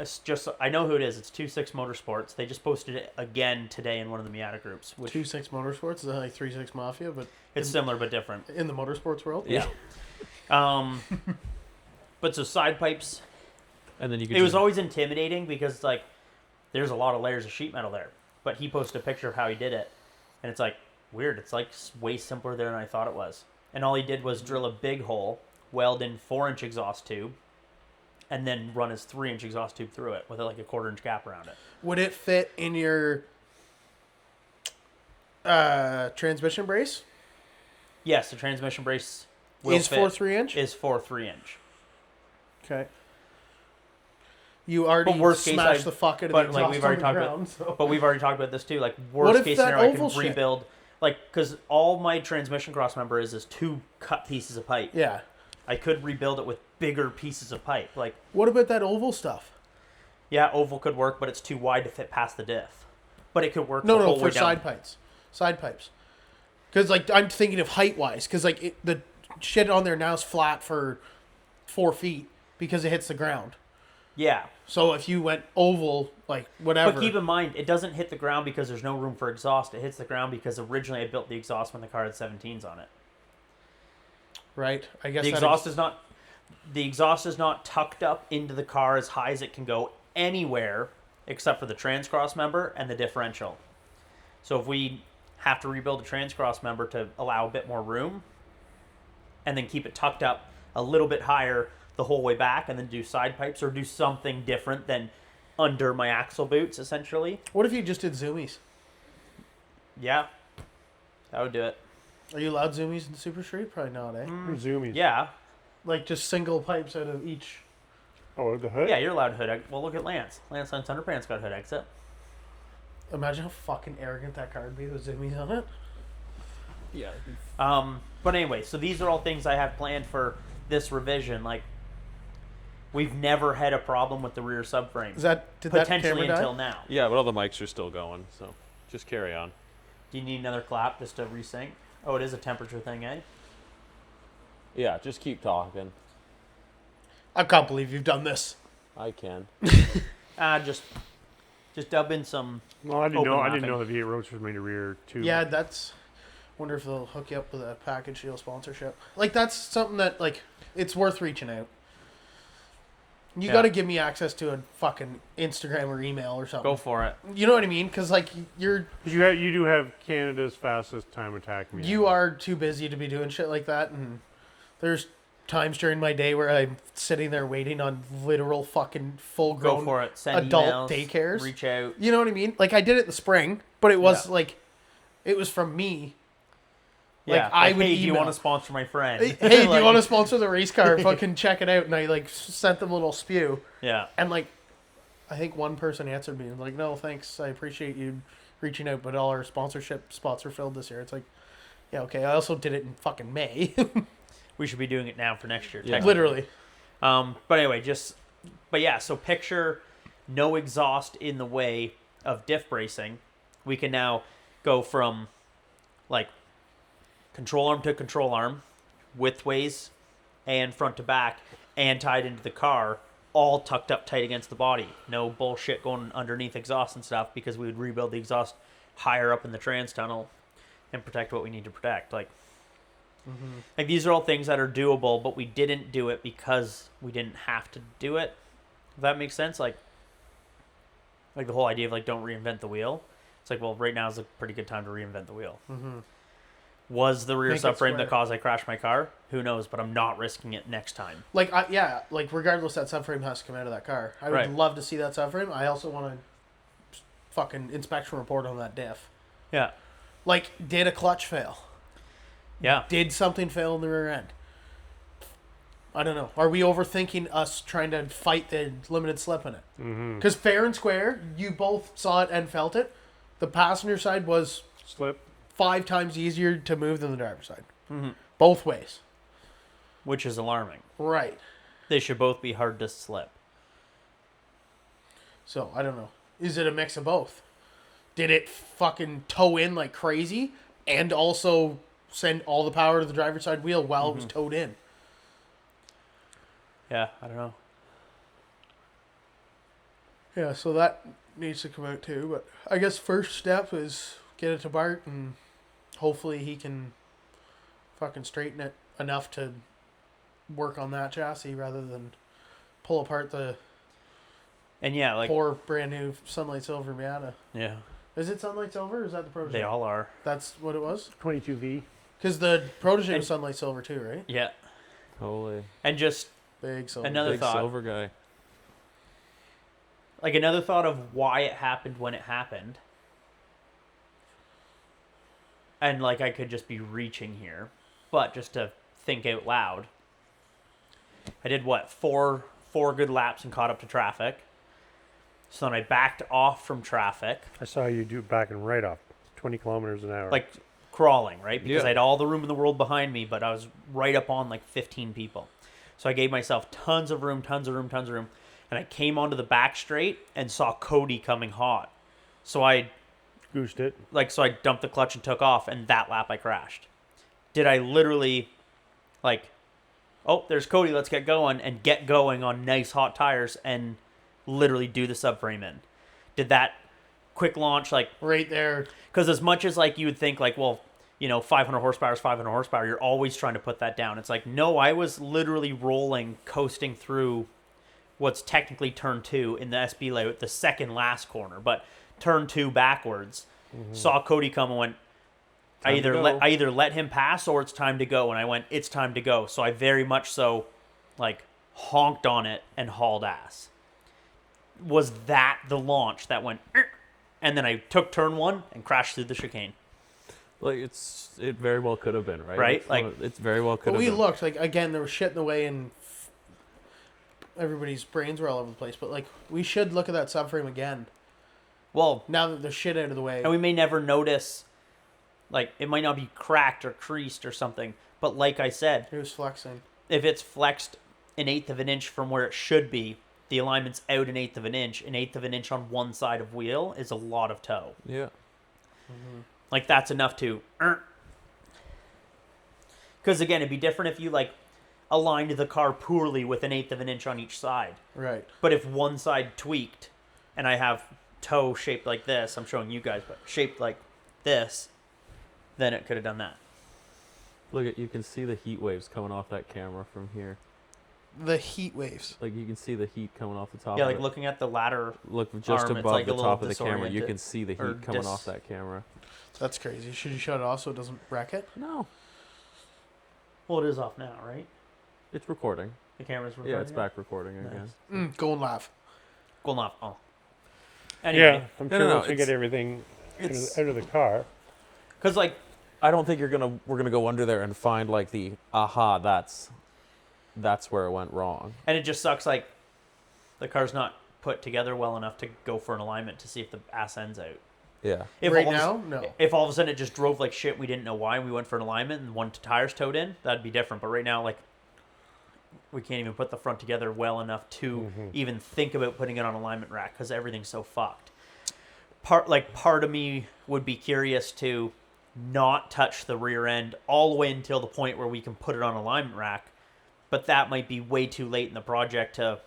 I know who it is. It's 26 Motorsports. They just posted it again today in one of the Miata groups, which 2-6 Motorsports is like 3-6 Mafia, but it's similar but different. in the motorsports world. Yeah. But so side pipes, And then you could it was just- always intimidating because like there's a lot of layers of sheet metal there. But he posted a picture of how he did it, and it's like weird. It's like way simpler than I thought it was. And all he did was drill a big hole, weld in 4-inch exhaust tube, and then run his 3-inch exhaust tube through it with like a 1/4-inch gap around it. Would it fit in your transmission brace? Yes, the transmission brace will Is fit. 4 3-inch? Is 4 3-inch. Okay. You already But worst case, smashed the fuck out of the but, exhaust like, we've already on the talked about- ground, so. But we've already talked about this too. Like What worst if case that scenario, I oval can shit- rebuild. Like, because all my transmission cross member is 2 cut pieces of pipe. Yeah. I could rebuild it with bigger pieces of pipe. Like, What about that oval stuff? yeah, oval could work, but it's too wide to fit past the diff. But it could work No, the no, whole for way down. side pipes. Side pipes. Because, like, I'm thinking of height-wise. Because, like, the shit on there now is flat for 4 feet because it hits the ground. Yeah. So if you went oval, like, whatever. But keep in mind, it doesn't hit the ground because there's no room for exhaust. It hits the ground because originally I built the exhaust when the car had 17s on it. Right? I guess The exhaust is not... The exhaust is not tucked up into the car as high as it can go anywhere except for the trans-cross member and the differential. So if we have to rebuild a trans-cross member to allow a bit more room and then keep it tucked up a little bit higher the whole way back and then do side pipes or do something different than under my axle boots, essentially. What if you just did zoomies? Yeah, that would do it. Are you allowed zoomies in Super Street? Probably not, eh? Zoomies. Yeah. Like, just single pipes out of each. Oh, the hood? Yeah, you're allowed hood exit. Well, look at Lance. Lance on Underpants got hood exit. Imagine how fucking arrogant that car would be with zoomies on it. Yeah. But anyway, so these are all things I have planned for this revision. Like, we've never had a problem with the rear subframe. Did that camera Potentially die? until now. Yeah, but all the mics are still going, so just carry on. Do you need another clap just to resync? Oh, it is a temperature thing, eh? Yeah, just keep talking. I can't believe you've done this. I can. Just dub in some. Well, I didn't Open know. I lapping. didn't know the V8 Roadsters made a rear too. Yeah, that's. Wonder if they'll hook you up with a package deal sponsorship. Like, that's something that, like, it's worth reaching out. You Yeah. got to give me access to a fucking Instagram or email or something. Go for it. You know what I mean? Because, like, You do have Canada's fastest time attack meter. you are too busy to be doing shit like that, and there's times during my day where I'm sitting there waiting on literal fucking full-grown Go for it. Send adult emails, daycares. Reach out. You know what I mean? Like, I did it in the spring, but it was Yeah. like, it was from me. Like, Yeah. I would hey, do you email. want to sponsor my friend? Hey, do you Like- want to sponsor the race car? Fucking check it out. And I, like, sent them a little spew. Yeah. And, like, I think one person answered me and like, no, thanks. I appreciate you reaching out, but all our sponsorship spots are filled this year. It's like, yeah, okay. I also did it in fucking May. We should be doing it now for next year. Yeah. technically. Literally. But anyway, but yeah, so picture no exhaust in the way of diff bracing. We can now go from like control arm to control arm, widthways and front to back, and tied into the car, all tucked up tight against the body. No bullshit going underneath exhaust and stuff because we would rebuild the exhaust higher up in the trans tunnel and protect what we need to protect. Like these are all things that are doable, but we didn't do it because we didn't have to do it. If that makes sense, like the whole idea of like don't reinvent the wheel. It's like, well, right now is a pretty good time to reinvent the wheel. Was the rear Make it subframe square. the cause I crashed my car? Who knows? But I'm not risking it next time. Like, like regardless, that subframe has to come out of that car. I would Right. love to see that subframe. I also want a fucking inspection report on that diff. Yeah, Like, did a clutch fail? yeah. Did something fail in the rear end? I don't know. Are we overthinking us trying to fight the limited slip in it? Because fair and square, you both saw it and felt it. The passenger side was slip. 5 times easier to move than the driver's side. Both ways. Which is alarming. Right. They should both be hard to slip. So, I don't know. Is it a mix of both? Did it fucking toe in like crazy and also send all the power to the driver's side wheel while it was towed in? Yeah, I don't know. Yeah, so that needs to come out too. But I guess first step is get it to Bart and hopefully he can fucking straighten it enough to work on that chassis rather than pull apart the And yeah, like poor brand new Sunlight Silver Miata. yeah, Is it Sunlight Silver or is that the Protege? they all are. That's what it was? 22V. Because the Protege And- was Sunlight Silver too, right? Yeah, Holy. and just Big silver. Another Big thought. silver guy. like another thought of why it happened when it happened. And like I could just be reaching here, but just to think out loud. I did what, four good laps and caught up to traffic. So then I backed off from traffic, I saw you do back and right off, 20 kilometers an hour. like crawling, right? Because Yeah. I had all the room in the world behind me, but I was right up on like 15 people. So I gave myself tons of room. And I came onto the back straight and saw Cody coming hot. So I Goosed it. Like, so I dumped the clutch and took off, and that lap I crashed. Did I literally, like, oh, there's Cody, let's get going, and get going on nice hot tires and literally do the subframe in? Did that quick launch, like, Right there. because as much as, like, you would think, like, well, 500 horsepower is 500 horsepower, you're always trying to put that down. It's like, no, I was literally rolling, coasting through what's technically turn 2 in the SB layout, the second last corner, but turn 2 backwards. Saw Cody come and went, I either let him pass or it's time to go. And I went, it's time to go. So I very much so, like, honked on it and hauled ass. Was that the launch that went, and then I took turn 1 and crashed through the chicane? Like it very well could have been, right? Right, It's like- it's very well could But have we been. looked, like, again, there was shit in the way and everybody's brains were all over the place. But, like, we should look at that subframe again. Well, Now that there's shit out of the way. and we may never notice, like, it might not be cracked or creased or something. But like I said, It was flexing. if it's flexed an eighth of an inch from where it should be, the alignment's out an eighth of an inch on one side of wheel is a lot of toe. Yeah. Like, that's enough to, because again, it'd be different if you, like, aligned the car poorly with an eighth of an inch on each side. Right. But if one side tweaked and I have toe shaped like this, I'm showing you guys, but shaped like this, then it could have done that. Look at, you can see the heat waves coming off that camera from here. The heat waves. Like you can see the heat coming off the top. Yeah, of like it. looking at the ladder. Look just arm, it's above like a the little top of the camera. You disoriented can see the or heat coming off that camera. That's crazy. Should you shut it off so it doesn't wreck it? No, Well, it is off now, right? it's recording. The camera's recording. Yeah, it's it? back recording Nice. again. Go and laugh. Going off. Oh. Anyway, Yeah, I'm No, sure no, once we it's- get everything It's. out of the car. because, like, I don't think we're gonna go under there and find like the aha. That's where it went wrong. and it just sucks, like, the car's not put together well enough to go for an alignment to see if the ass ends out. Yeah. If Right all of a- now? No. If all of a sudden it just drove like shit, we didn't know why, and we went for an alignment and one tire's towed in, that'd be different. But right now, like, we can't even put the front together well enough to even think about putting it on alignment rack because everything's so fucked. Part of me would be curious to not touch the rear end all the way until the point where we can put it on alignment rack, but that might be way too late in the project to.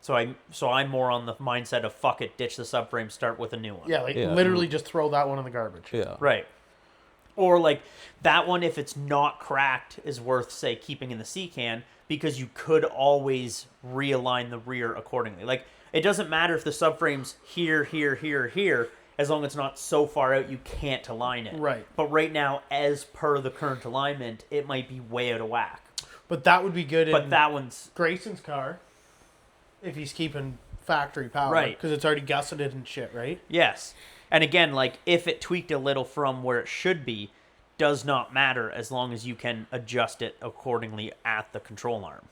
So I'm more on the mindset of fuck it, ditch the subframe, start with a new one. Yeah, like Yeah. literally just throw that one in the garbage. Yeah. Right. Or like that one, if it's not cracked, is worth, say, keeping in the C can because you could always realign the rear accordingly. Like, it doesn't matter if the subframe's here, as long as it's not so far out you can't align it. Right. But right now, as per the current alignment, it might be way out of whack. But that would be good But in that one's Grayson's car if he's keeping factory power. Right. Because it's already gusseted and shit, right? yes. And again, like, if it tweaked a little from where it should be, does not matter as long as you can adjust it accordingly at the control arm.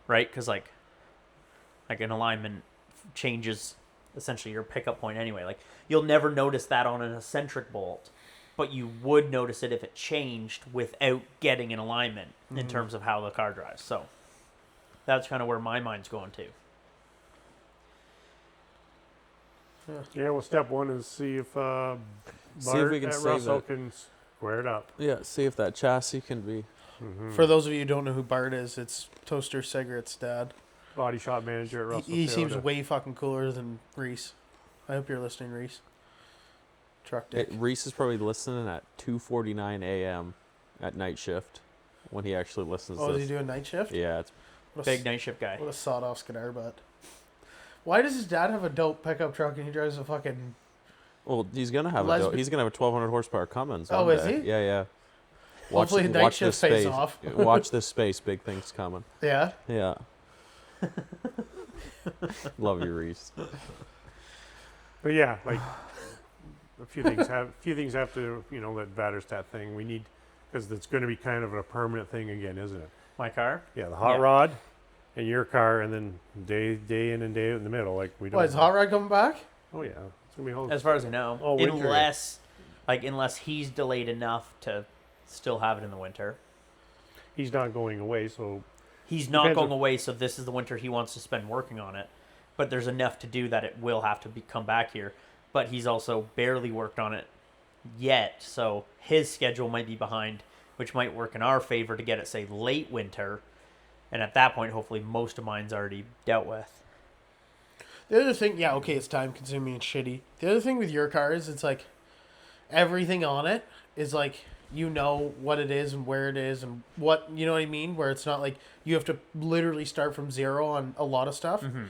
Right? Because, like an alignment changes essentially your pickup point anyway. Like, you'll never notice that on an eccentric bolt, but you would notice it if it changed without getting an alignment in terms of how the car drives. So that's kind of where my mind's going to. Yeah, well, step one is see if Bart we can at save Russell it. can square it up. Yeah. See if that chassis can be. For those of you who don't know who Bart is, it's Toaster Cigarette's dad. Body shop manager at Russell. He seems Toyota. way fucking cooler than Reese. I hope you're listening, Reese. Truck dick. Reese is probably listening at 2:49 a.m. at night shift when he actually listens. Oh, to is this. he doing night shift? Yeah, it's What a Big night shift guy. What a sawed off Skinner butt. Why does his dad have a dope pickup truck and he drives a fucking... well. He's gonna have he's gonna have a 1,200 horsepower Cummins. Oh, one is day. he? Yeah, yeah. Hopefully night watch shift this pays space. off. Watch this space. Big things coming. Yeah? Yeah. Love you, Reese. But yeah, like a few things have to, that Vatterstadt thing we need, because it's going to be kind of a permanent thing again, isn't it? My car? Yeah, the hot Yeah. rod and your car, and then day in and day out in the middle, like we don't. Why, is Hot Rod coming back? Oh yeah, it's gonna be whole. As far as I know. Oh, winter. Unless he's delayed enough to still have it in the winter. He's not going away, so He's not Depends going on- away, so this is the winter he wants to spend working on it. But there's enough to do that it will have to come back here. but he's also barely worked on it yet. So his schedule might be behind, which might work in our favor to get it, say, late winter. And at that point, hopefully most of mine's already dealt with. The other thing, yeah, okay, it's time consuming and shitty. The other thing with your car is it's like everything on it is like you know what it is and where it is and what, you know what I mean? Where it's not like you have to literally start from zero on a lot of stuff. Mm-hmm.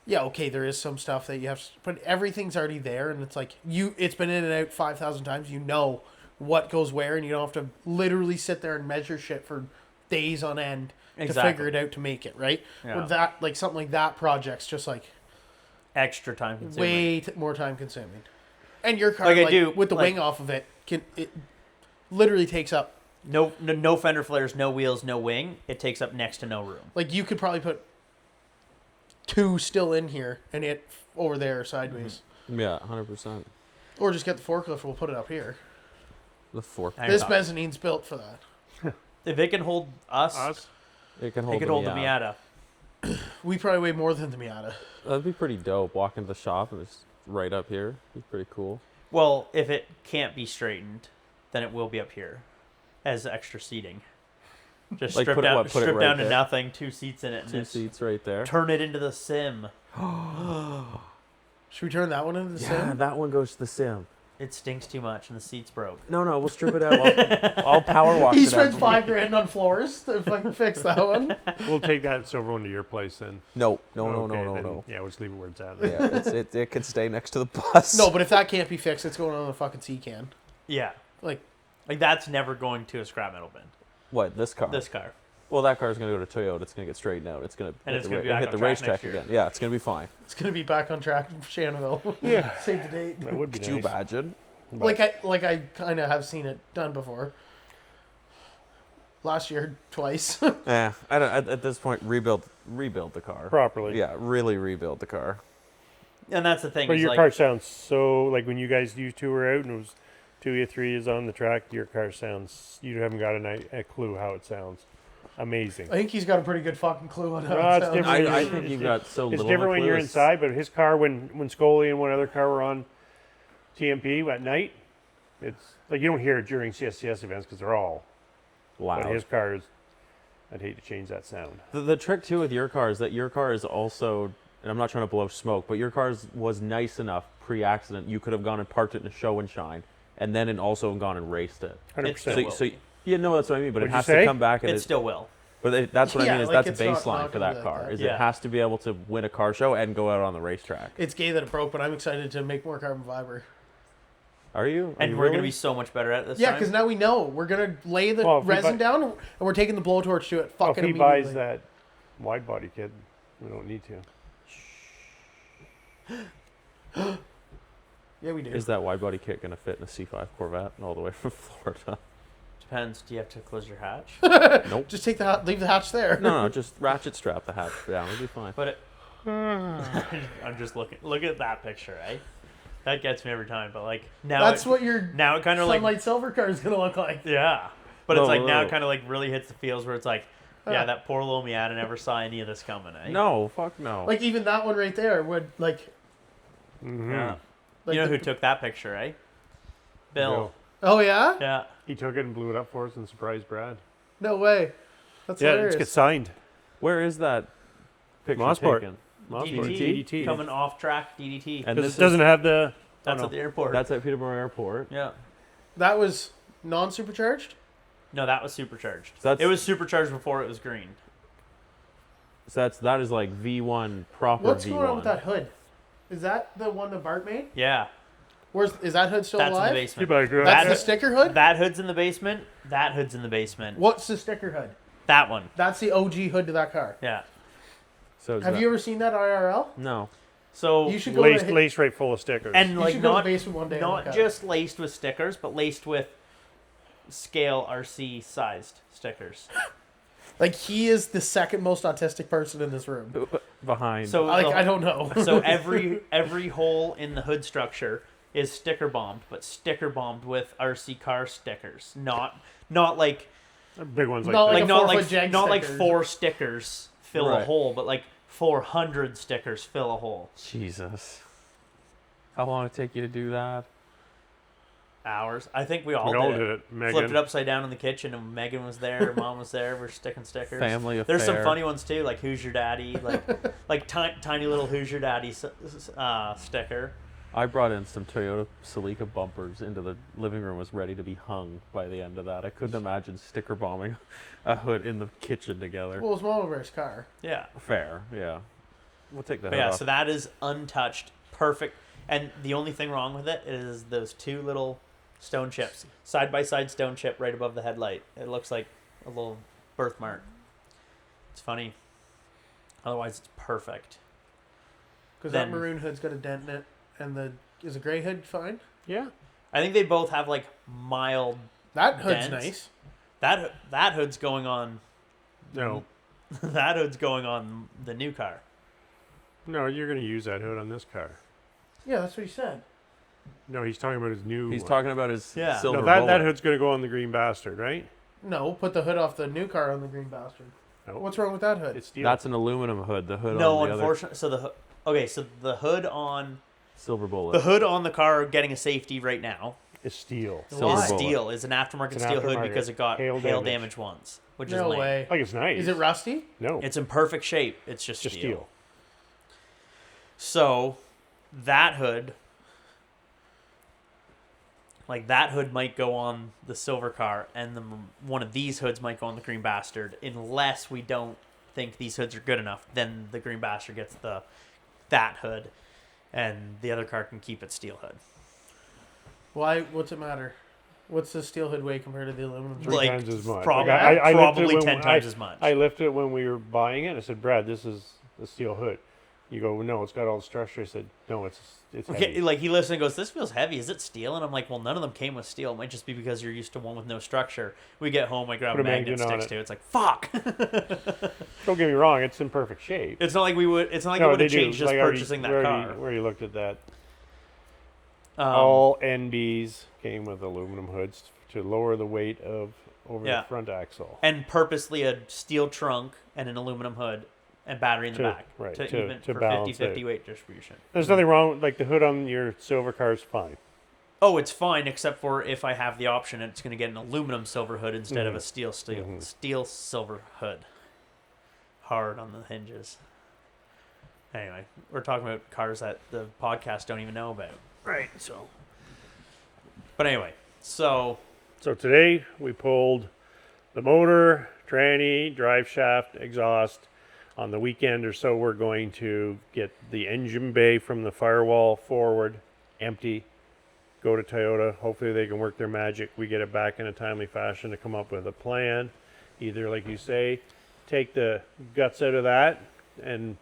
Yeah, okay, there is some stuff that you have to, but everything's already there and it's like it's been in and out 5,000 times. You know what goes where and you don't have to literally sit there and measure shit for days on end to figure it out to make it, right? Yeah. With that, like something like that project's just like Extra time consuming. way more time consuming. And your car, Like I like, do, with the like- wing off of it, it literally takes up, No fender flares, no wheels, no wing. It takes up next to no room. like you could probably put 2 still in here and it over there sideways. Yeah, 100%. Or just get the forklift, we'll put it up here. The fork. I This thought- mezzanine's built for that. If it can hold us, It can it hold, can hold the Miata. We probably weigh more than the Miata. That'd be pretty dope. Walk into the shop and it's right up here. Be pretty cool. Well, if it can't be straightened, then it will be up here as extra seating. Just Like, strip put it- down, what, put it strip right down to there? nothing. 2 seats in it, and 2 just seats right there. turn it into the Sim. Should we turn that one into the Yeah, sim? that one goes to the sim. It stinks too much, and the seat's broke. No, we'll strip it out. I'll power wash He it spends out. $5,000 on floors to fucking fix that one. We'll take that silver one to your place then. No. Okay, then, No. Yeah, we'll just leave it where it's at. Yeah, it could stay next to the bus. No, but if that can't be fixed, it's going on the fucking sea can. Yeah, Like, that's never going to a scrap metal bin. What, this car? This car. Well, that car's going to go to Toyota. It's going to get straightened out. It's going to And hit it's the, gonna be ra- back hit on the track racetrack next year. again. Yeah, it's going to be fine. it's going to be back on track in Shannonville. Yeah, Save the date. that would be Could nice. you imagine? But I kind of have seen it done before. Last year, twice. Yeah, I don't, at this point, rebuild the car. properly. Yeah, really rebuild the car. And that's the thing. But is your like, car sounds so, like when you guys you two were out and it was 2 or 3 is on the track, your car sounds, you haven't got a clue how it sounds. Amazing. I think he's got a pretty good fucking clue on how No, it it's sounds. different. I think you've got so It's little. different when you're clue. inside, but his car, when Scully and one other car were on TMP at night, it's like you don't hear it during CSCS events because they're all Loud. But his car is, I'd hate to change that sound. The trick too with your car is that your car is also, and I'm not trying to blow smoke, but your car was nice enough pre-accident. You could have gone and parked it in a show and shine, and then also gone and raced it. 100%. So, will. so yeah, no, that's what I mean. But What'd it you has say? to come back, and it still will. But that's what I Yeah, mean is like, that's it's not baseline for gonna that be car. like that. Is Yeah. it has to be able to win a car show and go out on the racetrack. It's gay that it broke, but I'm excited to make more carbon fiber. Are you? Are And you we're going to really? be so much better at this Yeah, time. because now we know. We're going to lay the Well, if we resin buy- down, and we're taking the blowtorch to it Well, fucking if he immediately. buys that wide body kit, we don't need to. Yeah, we do. Is that wide body kit going to fit in a C5 Corvette all the way from Florida? Depends. Do you have to close your hatch? Nope. Just take leave the hatch there. No, just ratchet strap the hatch down. It'll be fine. But it, I'm just looking. Look at that picture, eh? That gets me every time. But like now, That's it, what your now it kind of like Sunlight Silver car is gonna look like. yeah. But it's Whoa, like now whoa. it kind of like really hits the feels where it's like, yeah, Huh. that poor little Miata never saw any of this coming, eh? No, fuck no. Like even that one right there would like. Mm-hmm. Yeah. like You know the- who took that picture, eh? Bill. Oh yeah? Yeah. He took it and blew it up for us and surprised Brad. No way. That's Yeah, hilarious. let's get signed. Where is that picture Motorsport. taken? DDT. Coming off track DDT. And Because this it doesn't have the. That's oh, at the airport. that's at Peterborough Airport. yeah. That was non-supercharged. No, that was supercharged. So that's- It was supercharged before it was green. So that is like V1 proper What's V1. going on with that hood? Is that the one that Bart made? Yeah. Is that hood still That's in the alive? You basement. better go That's out. the sticker hood. That hood's in the basement. That hood's in the basement. What's the sticker hood? That one. That's the OG hood to that car. Yeah. So is Have that- you ever seen that IRL? No. So You should go Lace, to lace right full of stickers. and you like should go to not the basement one day. and look not at just laced with stickers, but laced with scale RC sized stickers. it. Like he is the second most autistic person in this room. Behind. So Like the- I don't know. so every hole in the hood structure is sticker bombed, but sticker bombed with RC car stickers. Not like Big ones like Not that. like like a not 4-foot like jag not like stickers. 4 stickers fill a Right. hole, but like 400 stickers fill a hole. Jesus. How long did it take you to do that? Hours. I think we all We all did did it. it. Megan. Flipped it upside down in the kitchen, and Megan was there. Her mom was there. We're sticking stickers. Family There's some affair. funny ones too, like "Who's your daddy?" like tiny little "Who's your daddy?" Sticker. I brought in some Toyota Celica bumpers into the living room. Was ready to be hung by the end of that. I couldn't imagine sticker bombing a hood in the kitchen together. Well, it's Mama Bear's car. Yeah. Fair, yeah. We'll take that But yeah, off. so that is untouched, perfect. And the only thing wrong with it is those two little stone chips, side by side stone chip right above the headlight. It looks like a little birthmark. It's funny. Otherwise, it's perfect. Because that Then- maroon hood's got a dent in it, and is the gray hood fine? Yeah. I think they both have like mild. That hood's Dents? nice. That hood's going on. No. That hood's going on the new car. No, you're going to use that hood on this car. Yeah, that's what he said. No, he's talking about his new He's one. talking about his Yeah. silver No, that bullet. hood's going to go on the Green Bastard, right? No, put the hood off the new car on the green bastard. No. What's wrong with that hood? It's steel. That's an aluminum hood. The hood No, on the unfortunately. So the hood on other silver bullet. the hood on the car getting a safety right now It's steel. Silver is bullet. steel. Is an aftermarket It's an steel hood aftermarket. because it got Hail hail damage. damage once, which is no lame. way. Like, it's nice. Is it rusty? No. It's in perfect shape. It's just just steel. steel. So that hood, like that hood might go on the silver car, and one of these hoods might go on the green bastard, unless we don't think these hoods are good enough. Then the green bastard gets that hood, and the other car can keep its steel hood. Why? What's it matter? What's the steel hood weigh compared to the aluminum? Three Like, times as much. prob- Like, I lifted probably it 10 times as much. I lifted it when we were buying it. I said, Brad, this is the steel hood. You go, no, it's got all the structure. I said, no, it's Okay, heavy. like he listens and goes, "This feels heavy. Is it steel?" And I'm like, "Well, none of them came with steel. It might just be because you're used to one with no structure." We get home, I grab Put a a magnet magnet on sticks it. to it. It's like, fuck. Don't get me wrong, it's in perfect shape. It's not like we would. It's not like No, it would they have do. changed just Like, purchasing that car. We already looked at that. Um, All NBs came with aluminum hoods to lower the weight of over Yeah. the front axle. and purposely a steel trunk and an aluminum hood and battery in the To- back right, to to- even to for balance 50-50 it. weight distribution. There's nothing wrong. Like the hood on your silver car is fine. Oh, it's fine except for if I have the option, it's going to get an aluminum silver hood instead of a Mhm. steel silver hood. Hard on the hinges. Anyway, we're talking about cars that the podcast don't even know about. Right. So. But anyway, so So today we pulled the motor, tranny, drive shaft, exhaust. On the weekend or so, we're going to get the engine bay from the firewall forward empty. Go to Toyota. Hopefully they can work their magic. We get it back in a timely fashion to come up with a plan. Either, like you say, take the guts out of that and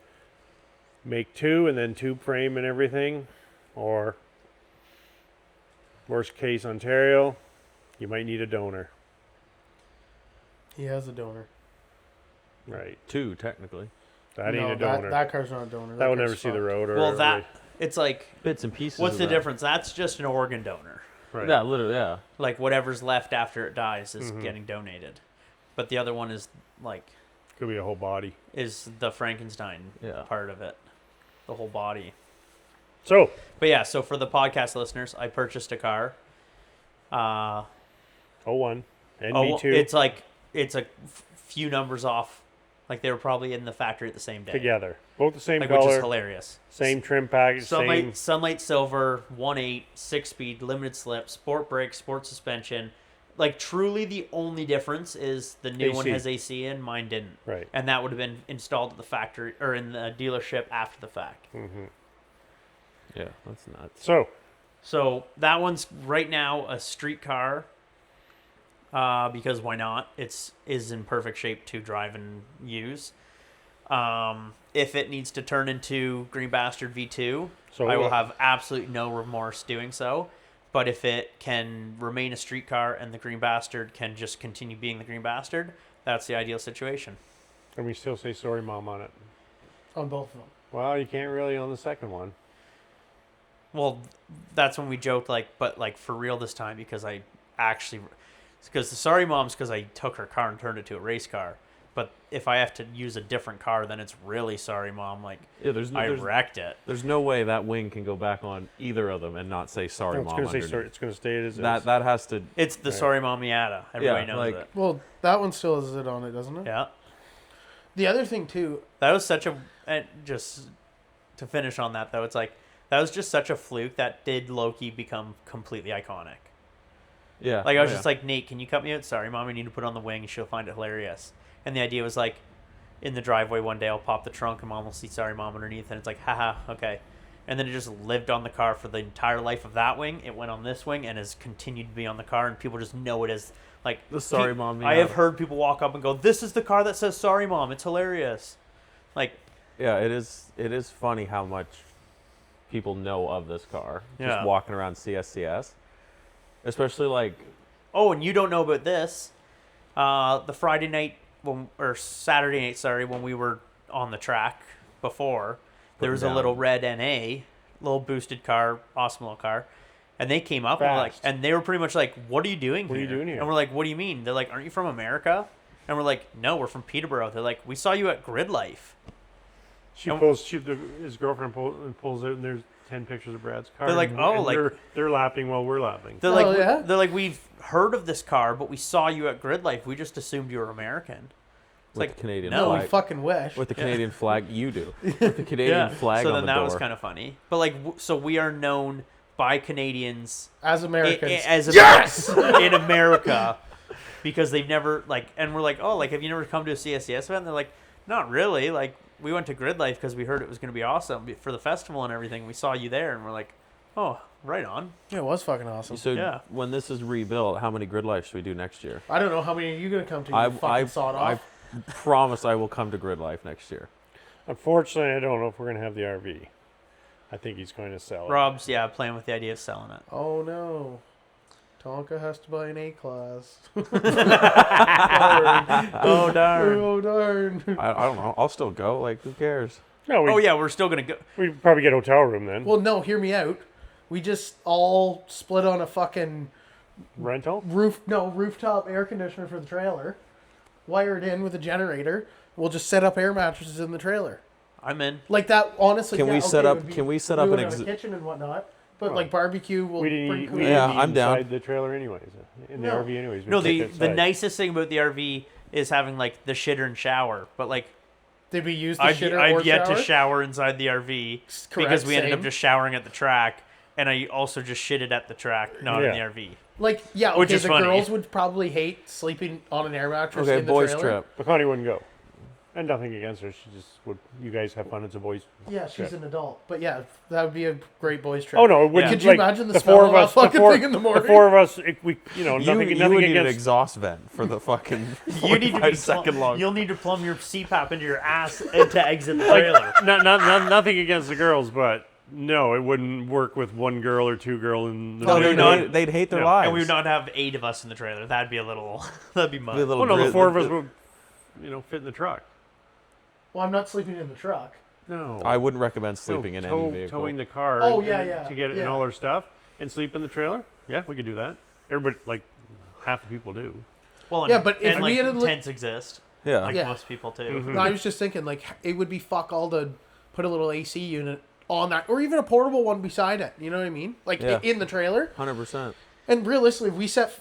make two and then tube frame and everything. Or, worst case, Ontario, you might need a donor. He has a donor. Right. Two, technically. That ain't No, a donor. That car's not a donor. That will car's never see the fucked. road. Or well that it's like Bits and pieces. what's of the that. difference? That's just an organ donor. Right. Yeah, literally, yeah. Like whatever's left after it dies is Mhm. getting donated. But the other one is like Could be a whole body. is the Frankenstein Yeah. part of it. The whole body. So, But yeah, so for the podcast listeners, I purchased a car. 01. NB2 It's like it's a few numbers off. Like they were probably in the factory at the same day. together. Both the same Like, which is color, hilarious. same trim package, same. Sunlight silver, 1.8, 6-speed, limited slip, sport brakes, sport suspension. Like truly, the only difference is the new one AC. has AC in, mine didn't, Right. and that would have been installed at the factory or in the dealership after the fact. Hmm. Yeah, that's nuts. So that one's right now a street car. Because why not? Is in perfect shape to drive and use. If it needs to turn into Green Bastard V2, So I will have absolutely no remorse doing so. But if it can remain a street car and the Green Bastard can just continue being the Green Bastard, that's the ideal situation. And we still say sorry, Mom, on it. On both of them. Well, you can't really on the second one. Well, that's when we joked, but for real this time, because I actually, because the sorry mom's because I took her car and turned it to a race car. But if I have to use a different car, then it's really sorry, Mom. Like, Yeah, I wrecked it. there's no way that wing can go back on either of them and not say sorry, it's Mom. going to say underneath. sorry. It's going to stay as That is. that has to. It's the sorry, Mom Miata. Everybody knows like- it. Well, that one still has it on it, doesn't it? Yeah. The other thing too, That was such a... And just to finish on that, though, it's like, that was just such a fluke that did Loki become completely iconic. Yeah. Like, I was oh, just like, Nate, can you cut me out? Sorry, Mom, I need to put it on the wing and she'll find it hilarious. And the idea was like, in the driveway one day, I'll pop the trunk and Mom will see sorry, Mom underneath. And it's like, haha, okay. And then it just lived on the car for the entire life of that wing. It went on this wing and has continued to be on the car. And people just know it as, like... The sorry, Mom I have Miata. heard people walk up and go, this is the car that says sorry, Mom. It's hilarious. Like, Yeah, it is. It is funny how much people know of this car. Yeah. Just walking around CSCS, especially like. oh, and you don't know about this. The Friday night, or Saturday night, sorry, when we were on the track before, there was a down. little red NA, little boosted car, awesome little car. And they came up and were like, Fast. and they were pretty much like, what are you doing What are here? you doing here? And we're like, what do you mean? They're like, aren't you from America? And we're like, no, we're from Peterborough. They're like, we saw you at Grid Life. His girlfriend pulls out, and there's 10 pictures of Brad's car. They're like, and- oh, and like- they're laughing while we're laughing. They're Oh, like, yeah? they're like, we've heard of this car, but we saw you at Grid Life. We just assumed you were American. It's With like, the Canadian no, no, we flag. fucking wish. With the Canadian flag, you do. With the Canadian flag so on then the that door. was kind of funny. But like, so we are known by Canadians As Americans. as in America because they've never like, and we're like, oh, like have you never come to a CSCS event? And they're like, not really. Like we went to Grid Life because we heard it was going to be awesome for the festival and everything. We saw you there, and we're like, oh, right on. Yeah, it was fucking awesome. So Yeah. when this is rebuilt, how many grid life should we do next year? I don't know how many are you gonna come to. You I fucking sawed I off. promise I will come to grid life next year. Unfortunately, I don't know if we're going to have the RV. I think he's going to sell it. Rob's playing with the idea of selling it. Oh no. Tonka has to buy an A class. Oh darn. Oh darn. I don't know. I'll still go. Like, who cares? No, Oh yeah, we're still gonna go. we'd probably get a hotel room then. Well, no, hear me out. We just all split on a fucking Rental? rooftop air conditioner for the trailer. Wire it in with a generator. We'll just set up air mattresses in the trailer. I'm in. Like that, honestly. Can yeah, we okay, set it up- would be can we set up an ruin our exi- kitchen and whatnot? But Well, like barbecue, we'll We bring didn't, cookies. we Yeah, didn't eat I'm down. inside the trailer anyways. In the No. RV anyways. We No, cooked the outside. nicest thing about the RV is having like the shitter and shower. But like Did we use the I've shitter or I've yet shower? to shower inside the RV Correct, because we ended up same. just showering at the track, and I also just shitted at the track, not in the Yeah. RV. Like, yeah, okay, Which is the funny. girls would probably hate sleeping on an air mattress Okay, in the boys trailer. trip. But Connie wouldn't go. And nothing against her. She just would. You guys have fun. It's a boys. Yeah, she's trip. an adult. But yeah, that would be a great boys trip. Oh no! It wouldn't. Could you like, imagine the the smell four of of that us? fucking thing in the morning? The four of us. We, You nothing would nothing need an against. exhaust vent for the fucking You need to 45 be second long. You'll need to plumb your CPAP into your ass and to exit the trailer. Nothing against the girls, but no, it wouldn't work with one girl or two girl in the. No, No, they'd, no, they'd hate their no. lives. And we would not have 8 of us in the trailer. That'd be a little. That'd be much. Be a little Oh no, the grid- four of us would, fit in the truck. Well, I'm not sleeping in the truck. No, I wouldn't recommend sleeping in any vehicle. towing the car. Oh, and- yeah, and yeah, To get it yeah. and all our stuff and sleep in the trailer. Yeah, we could do that. Everybody, like half the people do. Well, Yeah, but if and, we like, had a li- tents exist, Yeah. like Yeah. most people too. Mhm. No, I was just thinking, like, it would be fuck all to put a little AC unit on that, or even a portable one beside it. You know what I mean? Like, Yeah. in the trailer. 100%. And realistically, if we set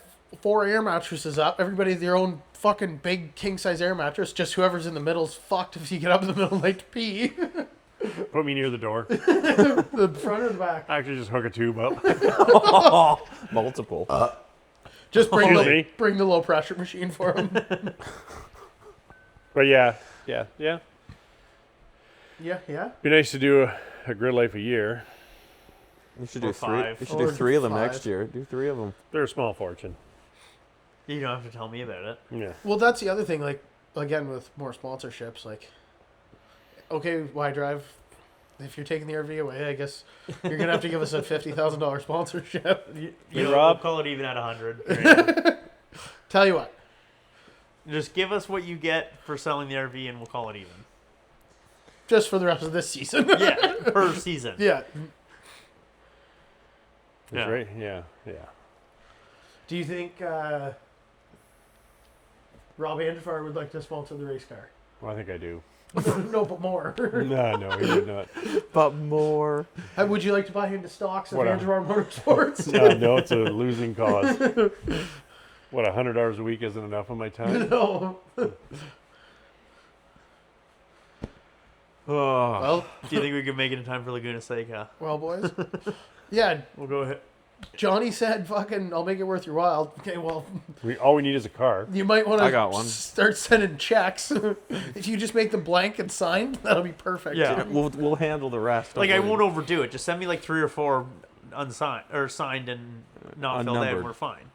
4 air mattresses up, everybody has their own fucking big king-size air mattress. Just whoever's in the middle's fucked if you get up in the middle of the night to pee. Put me near the door. The front or the back. Actually, just hook a tube up. Multiple. Just bring Excuse the, me. bring the low-pressure machine for them. But yeah. Yeah, yeah. Be nice to do a grid life a year. You should Or do 3. 5. You should Or do 3 of them 5. next year. Do 3 of them. They're a small fortune. You don't have to tell me about it. Yeah. Well, that's the other thing, like, again, with more sponsorships, like, okay, why drive? If you're taking the RV away, I guess you're going to have to give us a $50,000 sponsorship. You know, Rob? we'll call it even at 100. Tell you what, Just give us what you get for selling the RV, and we'll call it even. just for the rest of this season. Yeah, per season. Yeah. That's Yeah. right. Yeah. Do you think Rob Angevaare would like to sponsor the race car. Well, I think I do. No, but more. No, he would not. But more. Would you like to buy into stocks of Whatever. Angevaare Motorsports? No, it's a losing cause. What, 100 hours a week isn't enough of my time? No. Oh. Well, Do you think we could make it in time for Laguna Seca? well, boys. Yeah, We'll go ahead. Johnny said, "Fucking, I'll make it worth your while." Okay, well, All we need is a car. you might want I got one. to start sending checks. If you just make them blank and signed, that'll be perfect. Yeah. We'll handle the rest. Like, Don't I worry. won't overdo it. Just send me like 3 or 4 unsigned or signed and not filled out, and Unnumbered. we're fine.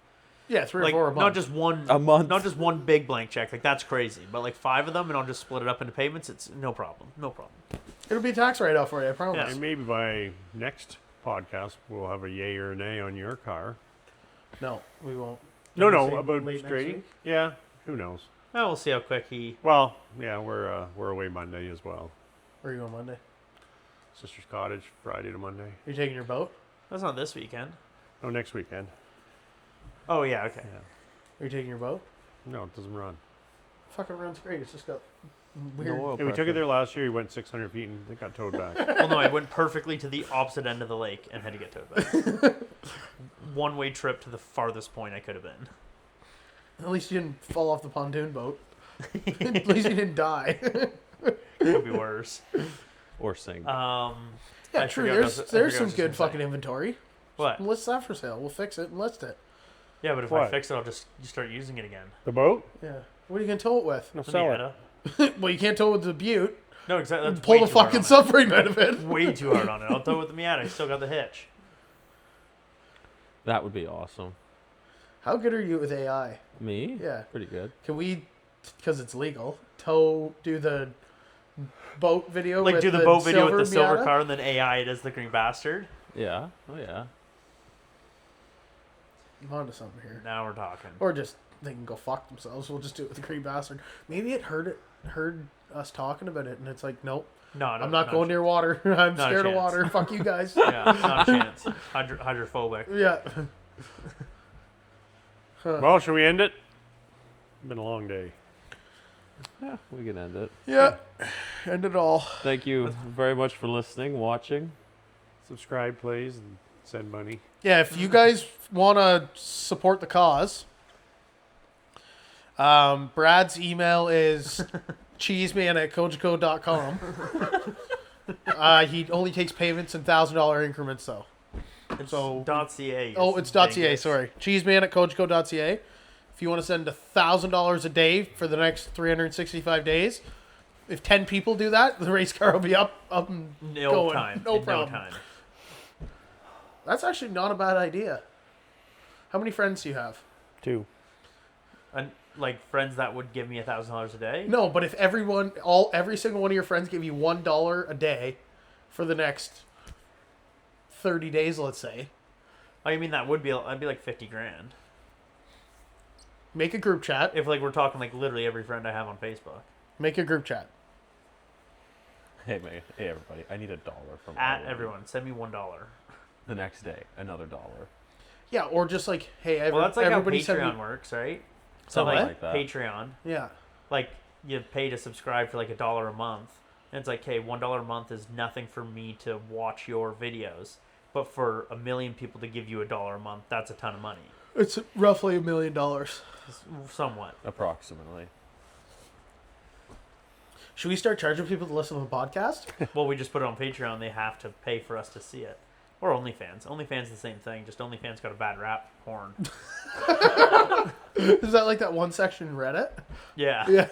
Yeah, 3 Like, or 4 a month. not just one A month. not just one big blank check. Like, that's crazy. But like 5 of them, and I'll just split it up into payments. It's no problem. No problem. It'll be a tax write-off for you, I promise. Yeah. And maybe by next podcast, we'll have a yay or a nay on your car. No, we won't. No, Say about late next trading. week? Yeah, who knows? Well, we'll see how quick he. Well, yeah, we're away Monday as well. Where are you going Monday? Sister's Cottage, Friday to Monday. Are you taking your boat? That's not this weekend. No, next weekend. Oh yeah, okay. Are you taking your boat? No, it doesn't run. Fucking runs great. It's just got weird. No oil Yeah, we took pressure. it there last year. He went 600 feet and it got towed back. Well, no, I went perfectly to the opposite end of the lake and had to get to it back. One-way trip to the farthest point I could have been. At least you didn't fall off the pontoon boat. At least you didn't die. Could be worse. Or sing. Yeah, I true. forgot There's what I was there's some just good gonna say. fucking inventory. What? List that for sale. We'll fix it and list it. Yeah, but if I What? fix it, I'll just start using it again. The boat? Yeah. What are you gonna tow it with? No, The sell it. Miata. Well, you can't tow it with the Butte. No, exactly. That's Pull way the too hard fucking on subframe out of it. it. Way too hard on it. I'll tow it with the Miata. I still got the hitch. That would be awesome. How good are you with AI? Me? Yeah. Pretty good. Can we, because it's legal, do the boat video? Like, with do the boat video with the silver Miata? car and then AI it as the green bastard. Yeah. Oh yeah. I'm onto something here. Now we're talking. Or just they can go fuck themselves. We'll just do it with the green bastard. Maybe it heard us talking about it, and it's like, nope, No, I'm not going near water. I'm Not a scared of chance. water. Fuck you guys. Yeah, not a chance. Hydrophobic. Yeah. Well, should we end it? Been a long day. Yeah, we can end it. Yeah. End it all. Thank you very much for listening, watching. Subscribe, please, and send money. Yeah, if you guys want to support the cause, Brad's email is cheeseman@kojiko.com. He only takes payments in $1,000 increments, though. It's So- .ca. Oh, it's .ca, sorry. Cheeseman@kojiko.ca. If you want to send $1,000 a day for the next 365 days, if 10 people do that, the race car will be up and No going. time. No In problem. No time. That's actually not a bad idea. How many friends do you have? 2. And like friends that would give me $1,000 a day. No, but if every single one of your friends give you $1 a day for the next 30 days, let's say, Oh, you mean that would be? I'd be like 50 grand. make a group chat. If like we're talking like literally every friend I have on Facebook. Make a group chat. Hey, man. Hey, everybody. I need $1 from At everyone, send me $1. The next day, another $1. Yeah, or just like, hey, Well, that's like how everybody send Patreon me. works, right? Something like, like that. Patreon, Yeah. like you pay to subscribe for like $1 a month, and it's like, hey, $1 a month is nothing for me to watch your videos, but for 1 million people to give you $1 a month, that's a ton of money, It's roughly $1 million. somewhat. Approximately. Should we start charging people to listen to the podcast? Well, we just put it on Patreon; they have to pay for us to see it, or OnlyFans. OnlyFans is the same thing. Just OnlyFans got a bad rap. Porn. Is that like that one section in Reddit? Yeah. Yeah.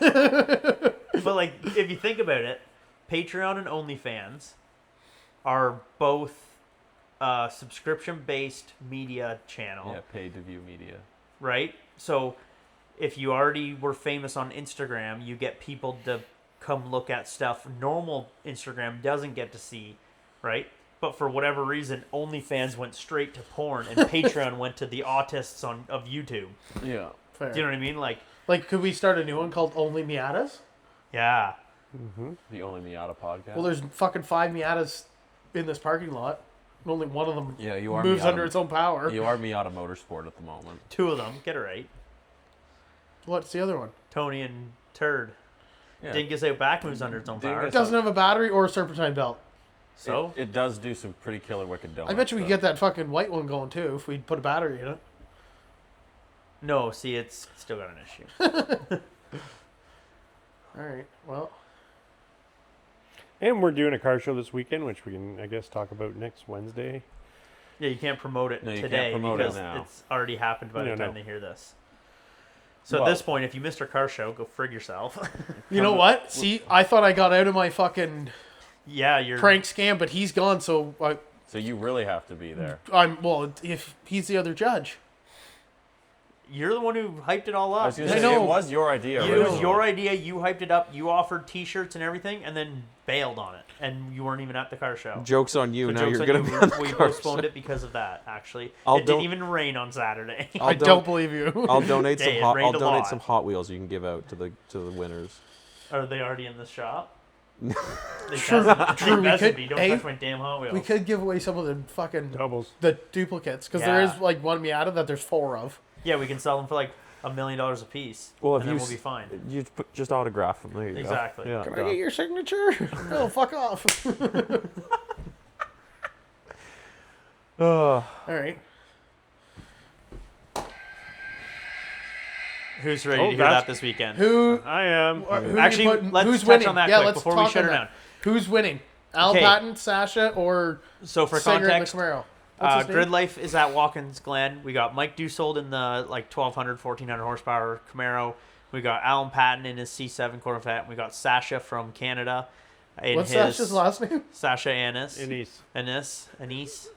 But like, if you think about it, Patreon and OnlyFans are both subscription-based media channel, Yeah, paid to view media. right? So if you already were famous on Instagram, you get people to come look at stuff normal Instagram doesn't get to see, right? But for whatever reason, OnlyFans went straight to porn, and Patreon went to the autists of YouTube. Yeah. Fair. Do you know what I mean? Like, Like, could we start a new one called Only Miatas? yeah. The only Miata podcast. Well, there's fucking 5 Miatas in this parking lot. And only one of them yeah, you are moves Miata, under its own power. You are Miata Motorsport at the moment. 2 of them. Get it right. What's the other one? Tony and Turd. Yeah. Dingus out back moves under its own power. It doesn't have a battery or a serpentine belt. So It does do some pretty killer wicked donuts. I bet you we though. could get that fucking white one going too if we put a battery in it. no, see, it's still got an issue. All right. Well, And we're doing a car show this weekend, which we can, I guess, talk about next Wednesday. Yeah, you can't promote it No, you today can't promote it because now. it's already happened by the No, time no. they hear this. So Well- at this point, if you missed our car show, go frig yourself. you know what? See, I thought I got out of my fucking yeah, you're prank scam, but he's gone. So So you really have to be there. if he's the other judge. You're the one who hyped it all I up. was gonna I say, know. it was your idea. It was originally. your idea. You hyped it up. You offered T-shirts and everything, and then bailed on it. And you weren't even at the car show. Joke's on you. So Now joke's you're on gonna you. be on the We car postponed show. it because of that. Actually, I'll it didn't don't- even rain on Saturday. I'll I don't- don't believe you. I'll donate Hey, some it hot. I'll rained a donate lot. some Hot Wheels you can give out to the winners. Are they already in the shop? They Sure, better- sure, they we better could- be. Don't hey, touch my damn Hot Wheels. We could give away some of the fucking Doubles. the duplicates because there Yeah. is like one Miata that there's 4 of. Yeah, we can sell them for like $1 million a piece. Well, if and then you we'll be fine. You just autograph them. There you Exactly. go. Yeah. Can I get your signature? No, fuck off. Uh, All right. Who's ready Oh, to hear that's- that this weekend? Who? I am. Who Actually, you putting- let's who's touch winning? on that yeah, quick let's before we talk shut on her that. down. Who's winning? Al Okay. Patton, Sasha, or So for Sager and context, McMurrow? What's his name? Grid Life is at Watkins Glen. We got Mike Dusold in the like 1200, 1400 horsepower Camaro. We got Alan Patton in his C7 Corvette. We got Sasha from Canada. In What's his Sasha's last name? Sasha Annis. Anise. Anise.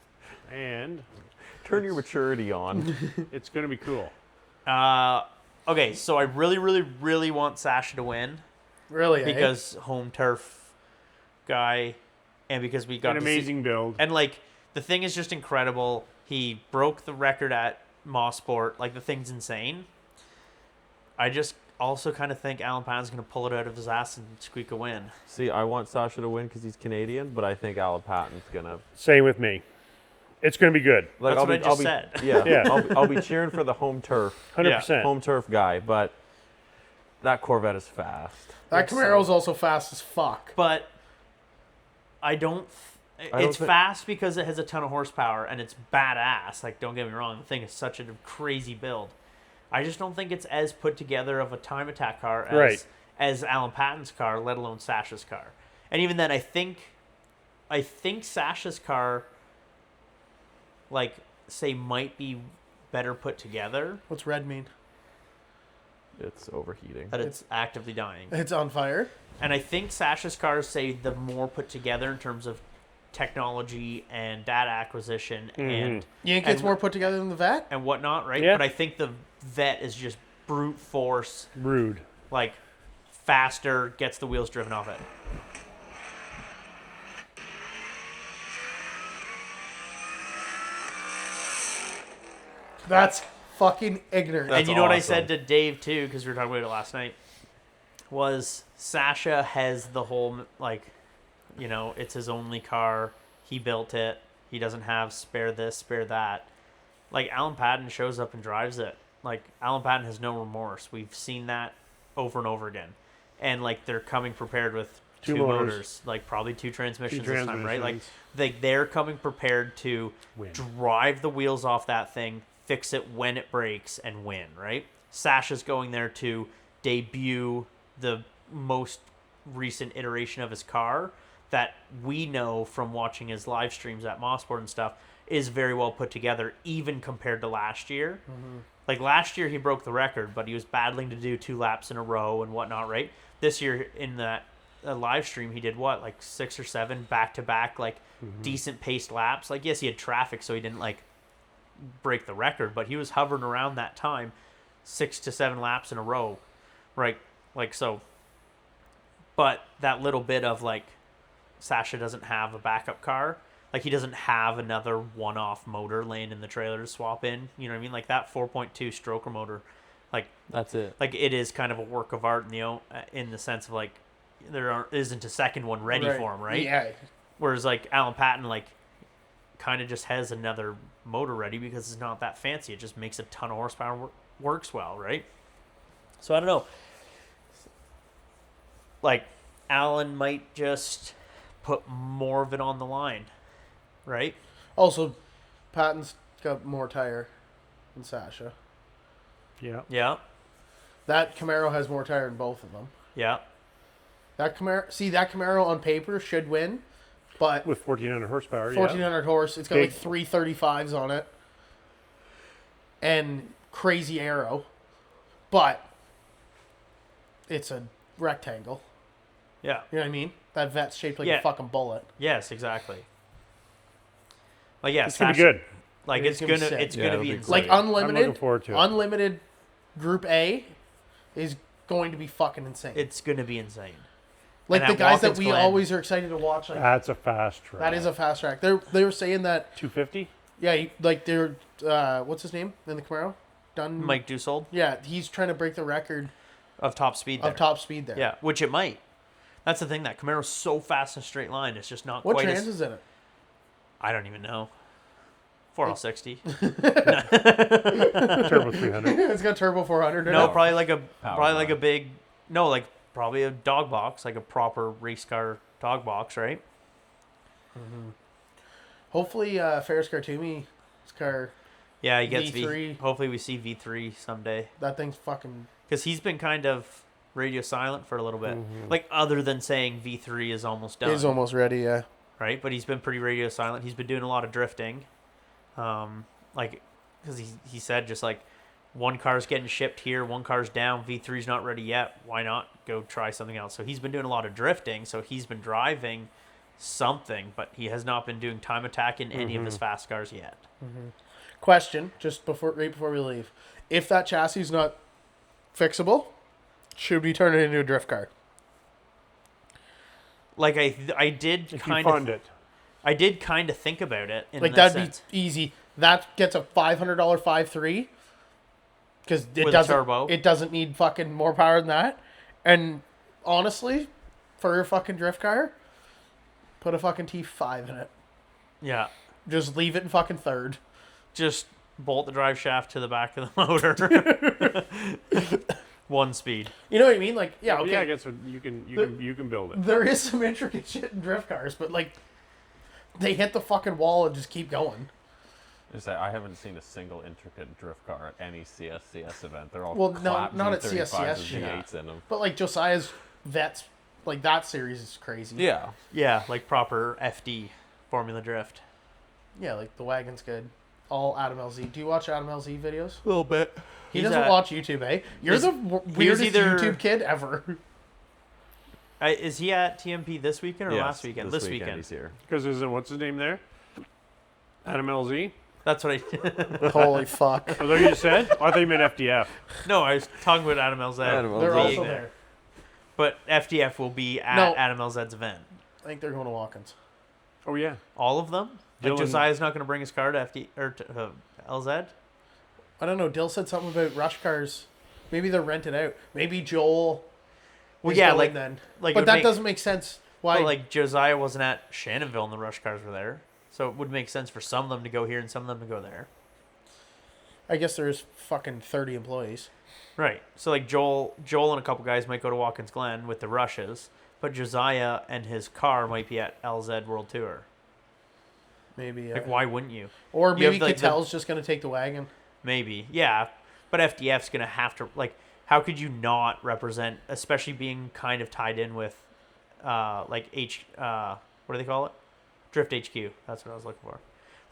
And turn your maturity on. it's going to be cool. Okay, so I really, really, really want Sasha to win Really? because home turf guy, and because we got An to see- amazing build. and like the thing is just incredible. He broke the record at Motorsports. Like the thing's insane. I just also kind of think Alan Patton's going to pull it out of his ass and squeak a win. See, I want Sasha to win because he's Canadian, but I think Alan Patton's gonna. Same with me. It's going to be good. Like, That's what I just said. Yeah, Yeah. I'll be cheering for the home turf, 100%. home turf guy, but that Corvette is fast. That It's Camaro's also fast as fuck. But I don't. don't It's thi- fast because it has a ton of horsepower and it's badass. Like, don't get me wrong, the thing is such a crazy build. I just don't think it's as put together of a time attack car as Right. as Alan Patton's car, let alone Sasha's car. And even then, I think Sasha's car, like, say, might be better put together. What's red mean? It's overheating. That it's actively dying. It's on fire. And I think Sasha's cars say the more put together in terms of technology and data acquisition and You think it's And- more put together than the vet? and whatnot, right? Yeah. But I think the vet is just brute force, Rude. like faster, gets the wheels driven off it. That's fucking ignorant. And you know what I awesome. said to Dave too, because we were talking about it last night, was Sasha has the whole like, you know, it's his only car. He built it. He doesn't have spare this, spare that. Like Alan Patton shows up and drives it. Like Alan Patton has no remorse. We've seen that over and over again. And like they're coming prepared with Two two motors. motors, like probably two transmissions Two this time, right? Like transmissions. they're coming prepared to Win. drive the wheels off that thing, fix it when it breaks, and win, right? Sasha's going there to debut the most recent iteration of his car that we know from watching his live streams at Motorsports and stuff is very well put together, even compared to last year. Like last year, he broke the record, but he was battling to do 2 laps in a row and whatnot, right? This year, in that live stream, he did what, like 6 or 7 back-to-back, like decent paced laps. Like, yes, he had traffic, so he didn't like break the record, but he was hovering around that time, 6 to 7 laps in a row, right? Like, so, but that little bit of like, Sasha doesn't have a backup car. Like, he doesn't have another one-off motor laying in the trailer to swap in. You know what I mean? Like, that 4.2 stroker motor, like, That's it. like it is kind of a work of art in the sense of, like, isn't a second one ready for him, right? Yeah. Whereas, like, Alan Patton, like, kind of just has another motor ready because it's not that fancy. It just makes a ton of horsepower, works well, right? So, I don't know. like Alan might just put more of it on the line, right? Also, Patton's got more tire than Sasha. Yeah. Yeah, That Camaro has more tire than both of them. yeah. That Camaro on paper should win, but With 1,400 horsepower. 1,400 horse. It's got Big. like 335s on it, and crazy aero, but it's a rectangle. Yeah. You know what I mean? That Vet's shaped like Yeah. a fucking bullet. Yes, exactly. Like yeah, Yeah. It's gonna be Sasha- good. Like It's it's gonna be gonna sick. it's Yeah, gonna it'll be be insane. Like great. unlimited, I'm looking forward to it. unlimited Group A is going to be fucking insane. It's gonna be insane. Like and the at guys that Watkins we Glen- always are excited to watch. Like That's a fast track. that is a fast track. They were saying that 250. yeah, like they're what's his name in the Camaro? Done. Mike Dussold Yeah, he's trying to break the record of top speed there. of top speed there. Yeah, which it might. That's the thing. That Camaro's so fast in a straight line. It's just not What quite trans as. is in it? I don't even know. 4L60. Turbo 300. It's got turbo 400. in No, it. probably like a Power probably like a line. big. No, like probably a dog box, like a proper race car dog box, right? Hopefully, Ferris Kartoomy's car. Yeah, he gets V3. Hopefully, we see V3 someday That thing's fucking. because he's been kind of radio silent for a little bit. Like other than saying V3 is almost done, He's almost ready. Yeah. right? But he's been pretty radio silent. He's been doing a lot of drifting, like because he said just like one car's getting shipped here, one car's down. V3's not ready yet. Why not go try something else? So he's been doing a lot of drifting. So he's been driving something, but he has not been doing time attack in any of his fast cars yet. Question, just right before we leave, if that chassis is not fixable, should we turn it into a drift car? Like I did If you kind fund of it. I did kind of think about it in Like that that'd sense. be easy. That gets a $500 5.3 because it With a doesn't. turbo. It doesn't need fucking more power than that. And honestly, for your fucking drift car, put a fucking T5 in it. Yeah, Just leave it in fucking third. just bolt the drive shaft to the back of the motor. One speed. You know what I mean? Like, yeah, okay. Yeah, I guess you can build it. There is some intricate shit in drift cars, but like, they hit the fucking wall and just keep going. I haven't seen a single intricate drift car at any CSCS event. They're all Well, no, clapped not at V35s CSCS with shit. V8s in them. But like Josiah's Vets, like that series is crazy. Yeah. Yeah, like proper FD Formula Drift. Yeah, like the wagon's good. All Adam LZ. Do you watch Adam LZ videos? A little bit. He doesn't watch YouTube, eh? You're Is- the weirdest either- YouTube kid ever. Is he at TMP this weekend or Yes, last weekend? This This weekend weekend. he's here. Because isn't what's his name there? Adam LZ. That's what I. Holy fuck. I thought you just said. Oh, I thought you meant FDF. No, I was talking about Adam LZ. Adam They're LZ. also there. But FDF will be at No. Adam LZ's event. I think they're going to Watkins. Oh yeah. All of them. Like Dylan- Josiah's not going to bring his car to FD or to LZ. I don't know. Dill said something about rush cars. Maybe they're rented out. Maybe Joel. Well, is yeah, going like then. like. it But would that make- doesn't make sense. Why? But like Josiah wasn't at Shannonville and the rush cars were there, so it would make sense for some of them to go here and some of them to go there. I guess there's fucking 30 employees. Right. So like Joel and a couple guys might go to Watkins Glen with the rushes, but Josiah and his car might be at LZ World Tour. Maybe. Like why wouldn't you? Or you have, maybe like, the- Cattell's just going to take the wagon. Maybe. Yeah. But FDF's going to have to like how could you not represent, especially being kind of tied in with what do they call it? Drift HQ. That's what I was looking for.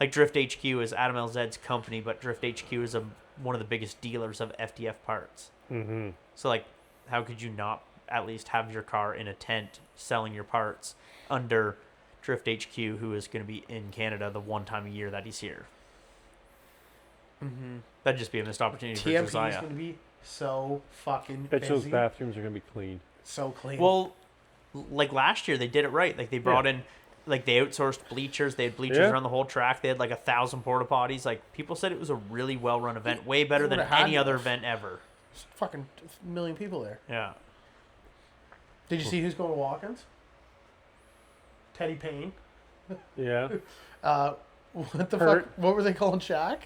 Like Drift HQ is Adam LZ's company, but Drift HQ is one of the biggest dealers of FDF parts. Mm-hmm. So like, how could you not at least have your car in a tent selling your parts under Drift HQ, who is going to be in Canada the one time a year that he's here? Mm-hmm. That'd just be a missed opportunity for TMP is Josiah. going to be so fucking Bet those busy. bathrooms are gonna be clean. So clean. Well, like last year they did it right. Like they brought in, like they outsourced bleachers. They had bleachers Yeah. around the whole track. They had like 1,000 porta potties. Like people said it was a really well run event, way better They than would've had any other enough. event ever. There's fucking a million people there. Yeah. Did you see who's going to Watkins? Teddy Payne. Yeah. What the Hurt. fuck? What were they calling Shaq?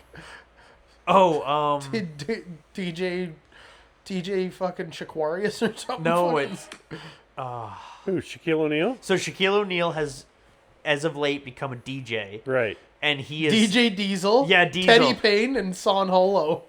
Oh, TJ fucking Shaquarius or something? no, fucking- it's Who, Shaquille O'Neal? So Shaquille O'Neal has, as of late, become a DJ, Right. and he is DJ Diesel, Yeah, Diesel. Teddy Payne, and Son Holo.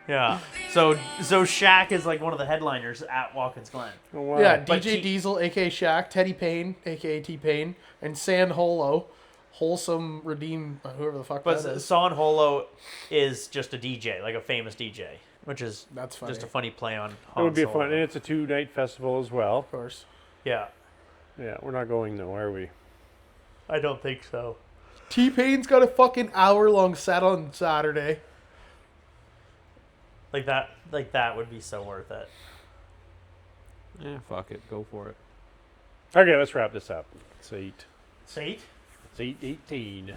Yeah. So Shaq is like one of the headliners at Watkins Glen. Oh, wow. Yeah, But DJ he- Diesel, aka Shaq, Teddy Payne, aka T Pain, and San Holo, Wholesome Redeem, whoever the fuck But that is. Son Holo is just a DJ, like a famous DJ, which is That's funny. just a funny play on It Han would be Solo. fun. And it's a 2-night festival as well. Of course. Yeah. Yeah, we're not going though, are we? I don't think so. T Pain's got a fucking hour-long set on Saturday. Like that would be so worth it. Yeah, fuck it. Go for it. Okay, let's wrap this up. It's 8. Sate? It's 8:18.